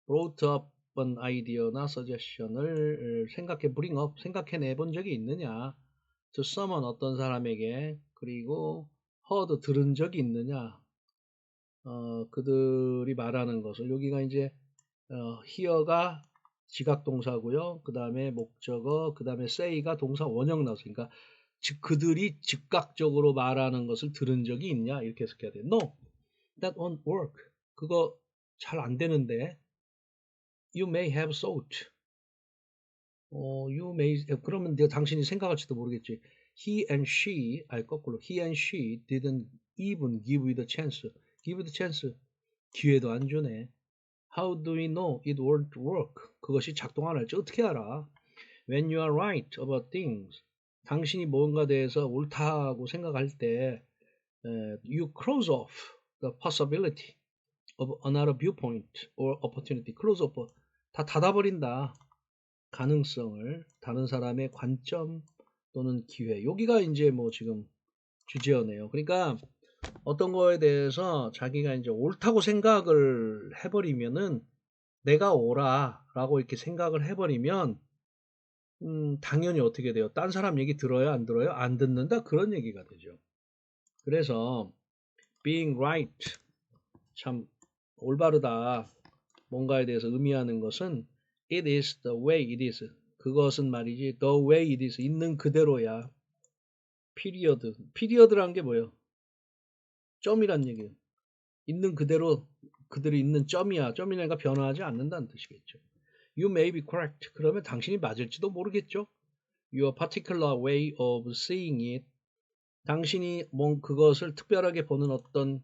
brought up an idea나 suggestion을 생각해 본 적이 있느냐? to someone 어떤 사람에게 그리고 heard 들은 적이 있느냐? 그들이 말하는 것을 여기가 이제 hear가 지각동사고요. 그 다음에 목적어, 그 다음에 say가 동사 원형 나왔으니까 즉 그들이 즉각적으로 말하는 것을 들은 적이 있냐 이렇게 해석해야 돼요. No, that won't work. 그거 잘 안 되는데. You may have thought. 그러면 당신이 생각할지도 모르겠지. He and she, 거꾸로 he and she didn't even give you the chance. give you the chance. 기회도 안 주네. How do we know it won't work? 그것이 작동 안 할지 어떻게 알아? When you are right about things. 당신이 뭔가 대해서 옳다고 생각할 때 you close off the possibility of another viewpoint or opportunity. close off. 다 닫아버린다. 가능성을 다른 사람의 관점 또는 기회. 여기가 이제 뭐 지금 주제어네요. 그러니까 어떤 거에 대해서 자기가 이제 옳다고 생각을 해버리면은 내가 옳아라고 이렇게 생각을 해버리면 당연히 어떻게 돼요? 딴 사람 얘기 들어요? 안 들어요? 안 듣는다? 그런 얘기가 되죠. 그래서 being right, 참 올바르다, 뭔가에 대해서 의미하는 것은 it is the way it is. 그것은 말이지 the way it is. 있는 그대로야. period. period란 게 뭐예요? 점이란 얘기예요. 있는 그대로 그들이 있는 점이야. 점이니까 변화하지 않는다는 뜻이겠죠. You may be correct. 그러면 당신이 맞을지도 모르겠죠. Your particular way of seeing it. 당신이 그것을 특별하게 보는 어떤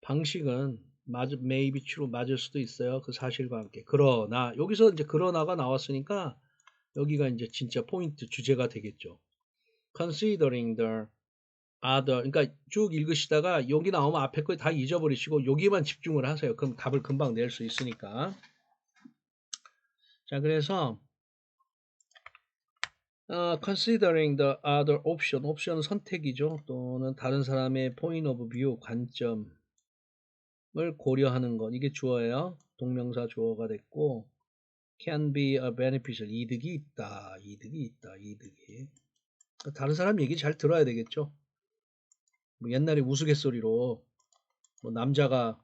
방식은 may be true, 맞을 수도 있어요. 그 사실과 함께. 그러나 여기서 이제 그러나가 나왔으니까 여기가 이제 진짜 포인트 주제가 되겠죠. Considering the other, 그러니까 쭉 읽으시다가 여기 나오면 앞에 거 다 잊어버리시고 여기만 집중을 하세요. 그럼 답을 금방 낼 수 있으니까. 자, 그래서 considering the other option, 옵션은 선택이죠. 또는 다른 사람의 point of view, 관점을 고려하는 것. 이게 주어예요. 동명사 주어가 됐고 can be a beneficial, 이득이 있다. 이득이 있다. 이득이. 다른 사람 얘기 잘 들어야 되겠죠. 뭐 옛날에 우스갯소리로 뭐 남자가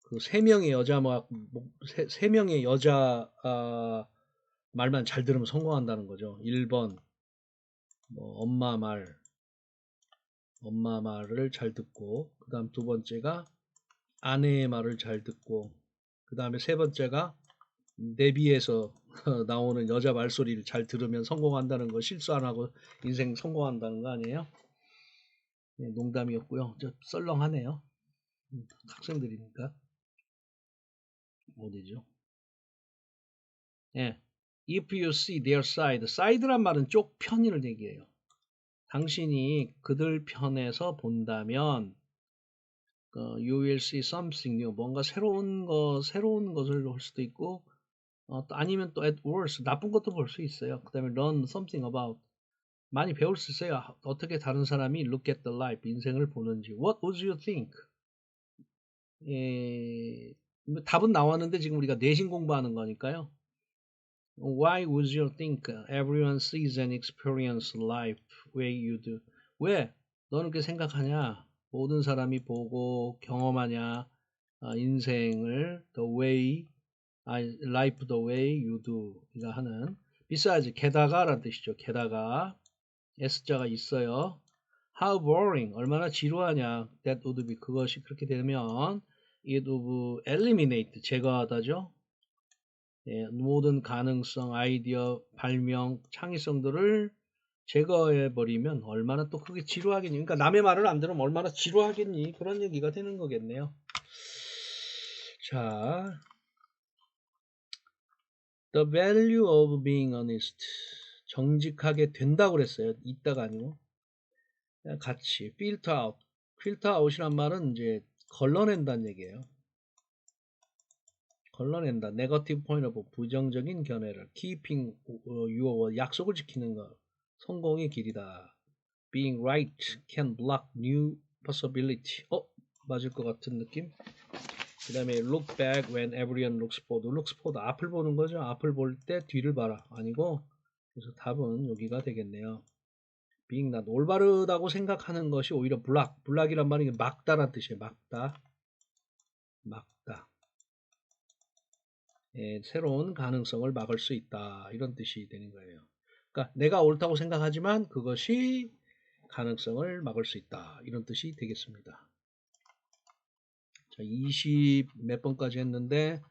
그 세 명의 여자 세 명의 여자 말만 잘 들으면 성공한다는 거죠. 1번 뭐 엄마 말을 잘 듣고, 그 다음 두 번째가 아내의 말을 잘 듣고, 그 다음에 세 번째가 내비에서 나오는 여자 말소리를 잘 들으면 성공한다는 거, 실수 안 하고 인생 성공한다는 거 아니에요? 네, 농담이었고요. 저 썰렁하네요. 학생들이니까. 어디죠? 예. If you see their side, side란 말은 쪽 편을 얘기해요. 당신이 그들 편에서 본다면 you will see something new. 뭔가 새로운 것을 볼 수도 있고, 또 아니면 또 at worst, 나쁜 것도 볼 수 있어요. 그 다음에 learn something about. 많이 배울 수 있어요. 어떻게 다른 사람이 look at the life, 인생을 보는지. What would you think? 답은 나왔는데 지금 우리가 내신 공부하는 거니까요. Why would you think everyone sees and experiences life way you do? 왜 너는 그렇게 생각하냐? 모든 사람이 보고 경험하냐? 인생을 the way, life the way you do 가 하는 besides, 게다가라는 뜻이죠. 게다가 S자가 있어요. How boring, 얼마나 지루하냐? That would be, 그것이 그렇게 되면 it would eliminate, 제거하다죠. 예, 모든 가능성, 아이디어, 발명, 창의성들을 제거해버리면 얼마나 또 그게 지루하겠니? 그러니까 남의 말을 안 들으면 얼마나 지루하겠니? 그런 얘기가 되는 거겠네요. 자, the value of being honest. 정직하게 된다고 그랬어요. 있다가 아니고. 같이, filter out. filter out이란 말은 이제 걸러낸다는 얘기예요. 걸러낸다. negative point of, 부정적인 견해를. keeping your, 약속을 지키는 것. 성공의 길이다. being right can block new possibility. 맞을 것 같은 느낌? 그 다음에 look back when everyone looks forward. looks forward, 앞을 보는 거죠. 앞을 볼 때 뒤를 봐라. 아니고, 그래서 답은 여기가 되겠네요. being not, 올바르다고 생각하는 것이 오히려 block이란 말이 막다라는 뜻이에요. 막다. 예, 새로운 가능성을 막을 수 있다. 이런 뜻이 되는 거예요. 그러니까 내가 옳다고 생각하지만 그것이 가능성을 막을 수 있다. 이런 뜻이 되겠습니다. 자, 20 몇 번까지 했는데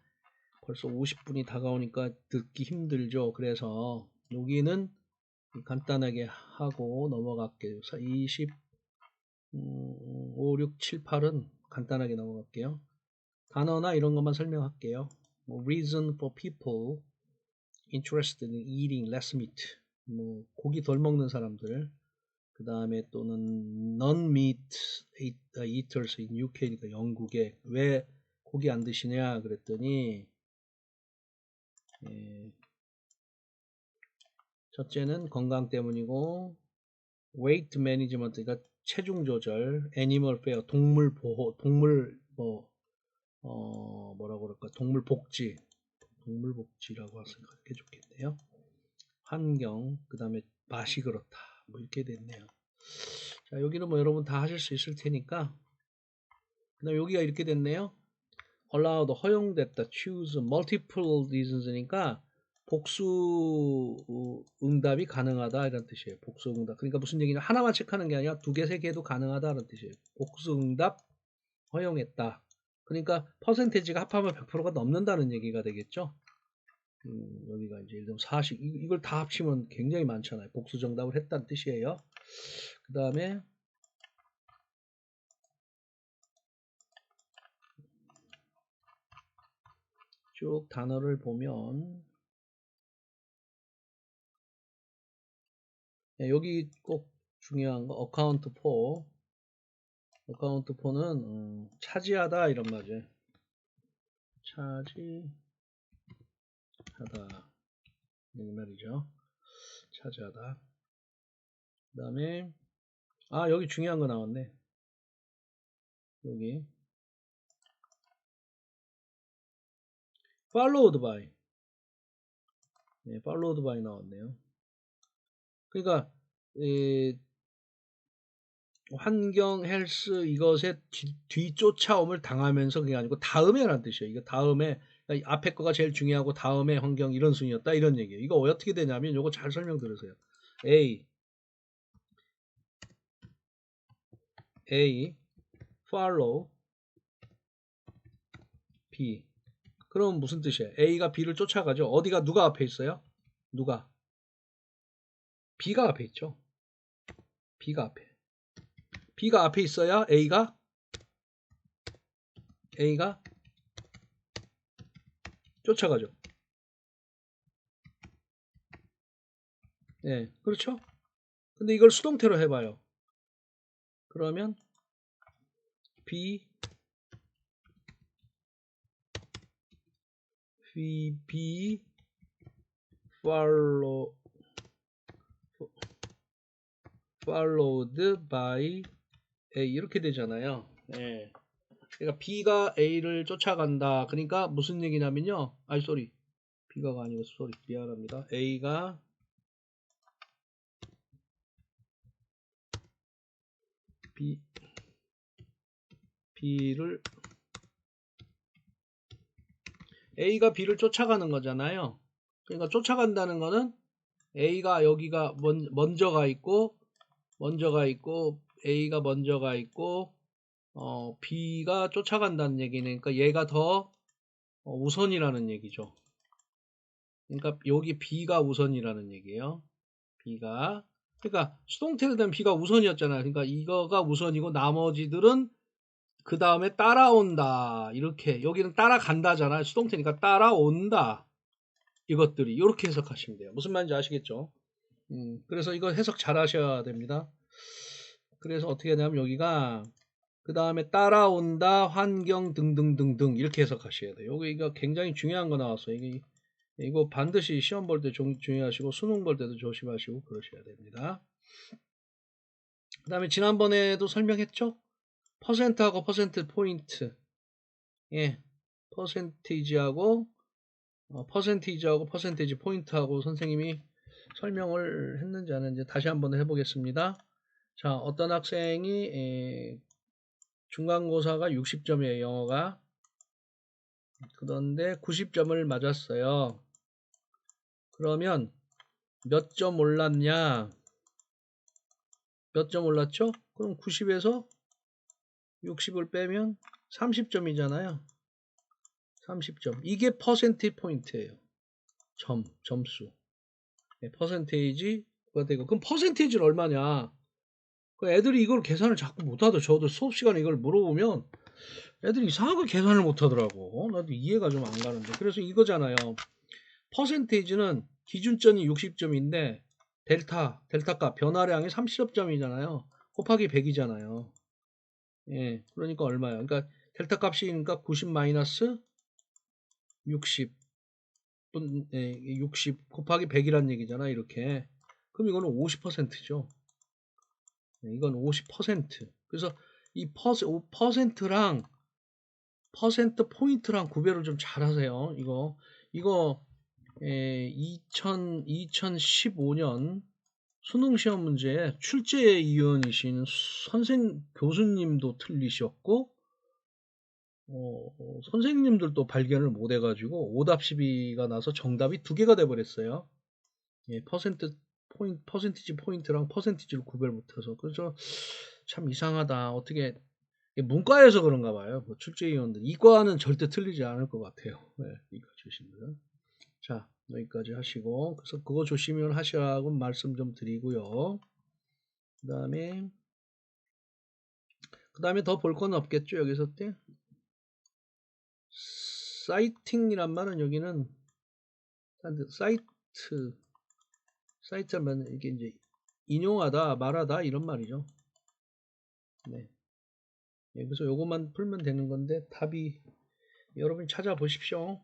벌써 50분이 다가오니까 듣기 힘들죠. 그래서 여기는 간단하게 하고 넘어갈게요. 20, 5, 6, 7, 8은 간단하게 넘어갈게요. 단어나 이런 것만 설명할게요. reason for people interested in eating less meat. 고기 덜 먹는 사람들. 그 다음에 또는 non-meat eaters in UK니까 영국에 왜 고기 안 드시냐 그랬더니 첫째는 건강 때문이고 weight management, 그러니까 체중 조절, animal fair, 동물 보호, 동물 뭐라고 그럴까, 동물 복지라고 생각하는 게 좋겠네요. 환경, 그 다음에 맛이 그렇다. 뭐 이렇게 됐네요. 자, 여기는 뭐 여러분 다 하실 수 있을 테니까. 그 다음에 여기가 이렇게 됐네요. allowed, 허용됐다. choose, multiple reasons니까 복수 응답이 가능하다 이런 뜻이에요. 복수 응답. 그러니까 무슨 얘기냐? 하나만 체크하는 게 아니라 두 개, 세 개도 가능하다는 뜻이에요. 복수 응답 허용했다. 그러니까 퍼센테이지가 합하면 100%가 넘는다는 얘기가 되겠죠. 여기가 이제 예를 들면 40, 이걸 다 합치면 굉장히 많잖아요. 복수 정답을 했다는 뜻이에요. 그 다음에 쭉 단어를 보면 여기 꼭 중요한 거 account for. account for는 차지하다 이런 말이에요. 차지하다 이 말이죠. 차지하다. 그 다음에 여기 중요한 거 나왔네. 여기 followed by. 네, followed by 나왔네요. 그러니까 환경, 헬스 이것에 뒤쫓아옴을 당하면서 그게 아니고 다음에라는 뜻이에요. 이거 다음에 그러니까 앞에 거가 제일 중요하고 다음에 환경 이런 순위였다 이런 얘기예요. 이거 어떻게 되냐면 이거 잘 설명 들으세요. A follow B. 그럼 무슨 뜻이에요? A가 B를 쫓아가죠. 어디가 누가 앞에 있어요? 누가? B가 앞에 있죠. B가 앞에 있어야 A가 쫓아가죠. 네, 그렇죠? 근데 이걸 수동태로 해봐요. 그러면 B followed by A 이렇게 되잖아요. 네. 그러니까 B가 A를 쫓아간다. 그러니까 무슨 얘기냐면요. B가가 아니고 미안합니다. A가 A가 B를 쫓아가는 거잖아요. 그러니까 쫓아간다는 거는 A가 여기가 먼저가 있고 A가 먼저가 있고 B가 쫓아간다는 얘기는 그러니까 얘가 더 우선이라는 얘기죠. 그러니까 여기 B가 우선이라는 얘기예요. B가 그러니까 수동태로 된 B가 우선이었잖아요. 그러니까 이거가 우선이고 나머지들은 그 다음에 따라온다. 이렇게 여기는 따라간다잖아요. 수동태니까 따라온다. 이것들이 이렇게 해석하시면 돼요. 무슨 말인지 아시겠죠? 그래서 이거 해석 잘 하셔야 됩니다. 그래서 어떻게 하냐면 여기가 그 다음에 따라온다, 환경 등등등등 이렇게 해석하셔야 돼요. 이거 굉장히 중요한 거 나왔어요. 이거 반드시 시험 볼 때 중요하시고 수능 볼 때도 조심하시고 그러셔야 됩니다. 그 다음에 지난번에도 설명했죠? 퍼센트하고 퍼센트 포인트. 예, 퍼센티지하고 퍼센테이지 포인트하고 선생님이 설명을 했는지 안 했는지 다시 한번 해보겠습니다. 자, 어떤 학생이 중간고사가 60점이에요. 영어가. 그런데 90점을 맞았어요. 그러면 몇 점 올랐냐? 몇 점 올랐죠? 그럼 90에서 60을 빼면 30점이잖아요. 30점. 이게 퍼센티 포인트예요. 점수. 네, 퍼센테이지가 되고. 그럼 퍼센테이지는 얼마냐? 애들이 이걸 계산을 자꾸 못하더라고. 저도 수업 시간에 이걸 물어보면 애들이 이상하게 계산을 못하더라고. 나도 이해가 좀 안 가는데. 그래서 이거잖아요. 퍼센테이지는 기준점이 60점인데 델타 값 변화량이 30점이잖아요. 곱하기 100이잖아요. 예, 그러니까 얼마야? 그러니까 델타 값이니까 90 마이너스 60 60 곱하기 100이란 얘기잖아. 이렇게. 그럼 이거는 50%죠. 이건 50%. 그래서 이 퍼센트랑 퍼센트 포인트랑 구별을 좀 잘 하세요. 이거 2015년 수능시험 문제에 출제위원이신 교수님도 틀리셨고, 선생님들도 발견을 못 해가지고 오답 시비가 나서 정답이 2개가 돼버렸어요. 예, 퍼센티지 포인트랑 퍼센티지를 구별 못해서. 그래서 참 이상하다. 어떻게 문과에서 그런가 봐요. 뭐 출제위원들. 이과는 절대 틀리지 않을 것 같아요. 네, 이과 출신들은. 자, 여기까지 하시고, 그래서 그거 조심을 하시라고 말씀 좀 드리고요. 그 다음에 더 볼 건 없겠죠, 여기서 때? 사이팅이란 말은 여기는 사이트면 이게 이제 인용하다, 말하다 이런 말이죠. 네. 그래서 요것만 풀면 되는 건데 답이 여러분이 찾아보십시오.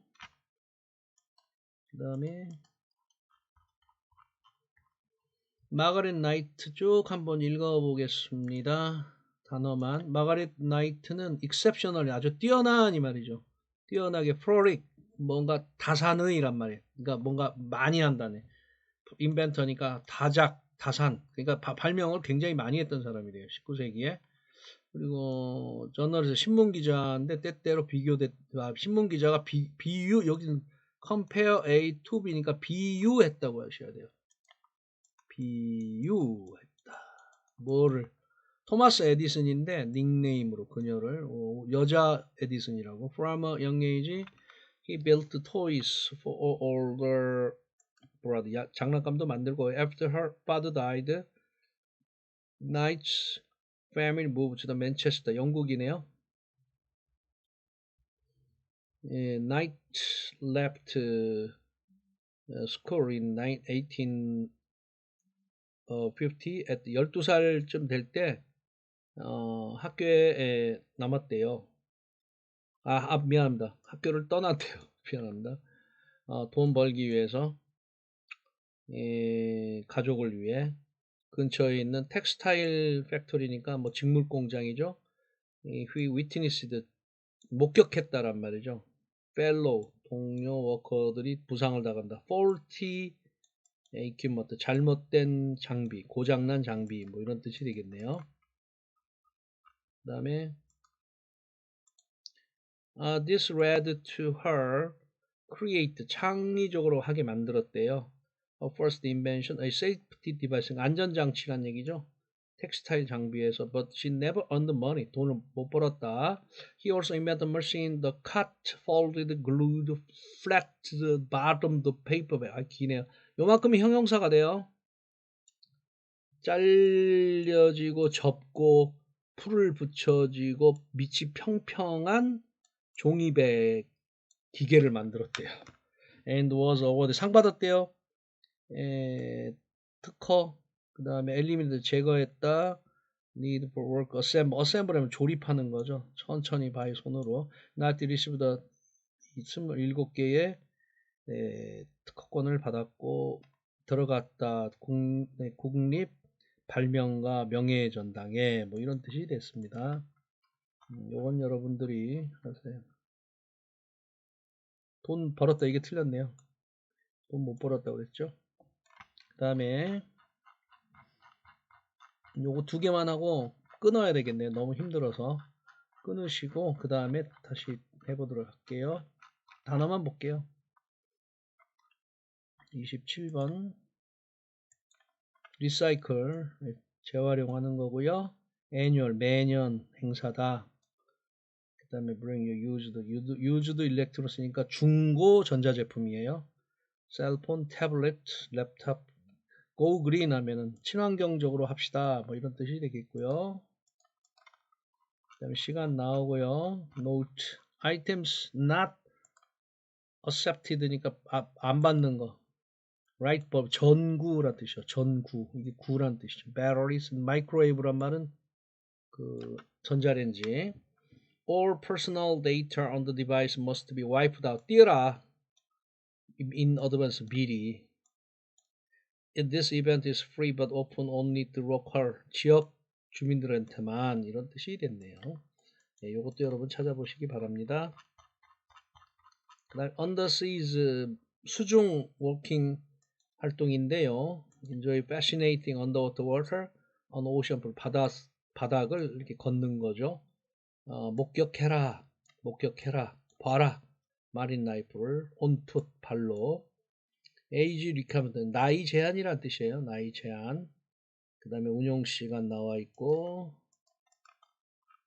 그 다음에 마가렛 나이트 쭉 한번 읽어보겠습니다. 단어만. 마가렛 나이트는 exceptionally 아주 뛰어난 이 말이죠. 뛰어나게 prolific 뭔가 다산의란 말이에요. 그러니까 뭔가 많이 한다네. 인벤터니까 다산. 그러니까 발명을 굉장히 많이 했던 사람이래요. 19세기에. 그리고 저널에서 신문기자인데 때때로 신문기자가 비유 여기는 compare A to B니까 비유했다고 하셔야 돼요. 비유했다. 뭐를? 토마스 에디슨인데 닉네임으로 그녀를 여자 에디슨이라고. From a young age he built toys for older brother. 장난감도 만들고 after her father died, Knight's family moved to the Manchester. 영국이네요. Knight left school in 1850 at 12살쯤 될 때 학교에 남았대요. 미안합니다. 학교를 떠났대요. 미안합니다. 돈 벌기 위해서 가족을 위해 근처에 있는 텍스타일 팩토리니까 뭐 직물 공장이죠. 휘 위트니스드 목격했다란 말이죠. fellow 동료 워커들이 부상을 당한다. faulty equipment 잘못된 장비, 고장난 장비 뭐 이런 뜻이 되겠네요. 그 다음에 this led to her create 창의적으로 하게 만들었대요. first invention, a safety device 안전장치란 얘기죠. 텍스타일 장비에서 but she never earned money 돈을 못 벌었다. He also invented a machine that cut, folded, glued, flat the bottom the paper bag. 기네요. 요만큼이 형용사가 돼요. 잘려지고 접고 풀을 붙여지고 밑이 평평한 종이백 기계를 만들었대요. And was awarded 상 받았대요. 특허. 그 다음에 엘리미네이터 제거했다. Need for work assemble 하면 조립하는 거죠. 천천히 바위 손으로. Not received 27개의 특허권을 받았고 들어갔다. 국립 발명가 명예전당에 뭐 이런 뜻이 됐습니다. 요건 여러분들이 하세요. 돈 벌었다 이게 틀렸네요. 돈 못 벌었다고 그랬죠. 그 다음에 요거 2개만 하고 끊어야 되겠네요. 너무 힘들어서 끊으시고 그 다음에 다시 해보도록 할게요. 단어만 볼게요. 27번 리사이클 재활용하는 거고요. annual 매년 행사다. 그 다음에 bring your used electronics니까 중고 전자제품이에요. 셀폰, 태블릿, 랩탑. go green 하면은 친환경적으로 합시다. 뭐 이런 뜻이 되겠고요. 그 다음에 시간 나오고요. note items not accepted니까 안 받는 거. right bulb 전구란 뜻이죠. 전구 이게 구란 뜻이죠. batteries, microwave란 말은 그 전자레인지. all personal data on the device must be wiped out. 띄어라. in advance 미리. This event is free but open only to local 지역 주민들한테만 이런 뜻이 됐네요. 네, 이것도 여러분 찾아보시기 바랍니다. 그 다음 underseas 수중 워킹 활동인데요. Enjoy fascinating underwater water on ocean floor. 바닥을 이렇게 걷는 거죠. 목격해라, 봐라. 마린 라이프를 온풋 발로. 에이지 리카멘트 나이 제한이란 뜻이에요. 나이 제한. 그 다음에 운용 시간 나와 있고,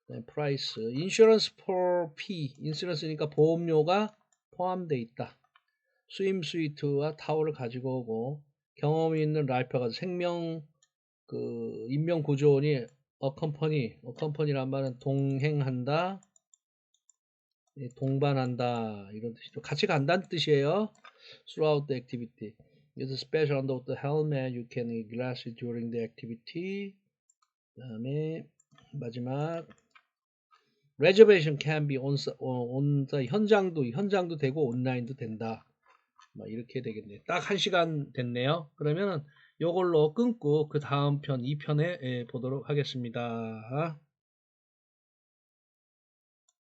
그다음에 프라이스, 인슈런스 for P, 인슈런스니까 보험료가 포함되어 있다. 스임 스위트와 타월을 가지고 오고, 경험이 있는 라이프가 생명 인명 구조원이 어컴퍼니란 말은 동행한다, 동반한다 이런 뜻이죠. 같이 간다는 뜻이에요. Throughout the activity. With a special underwater helmet, you can eat glasses during the activity. 그 다음에 마지막 reservation can be on 현장도 되고 온라인도 된다. 이렇게 되겠네요. 딱 1시간 됐네요. 그러면 요걸로 끊고 그 다음 편 2편에 보도록 하겠습니다.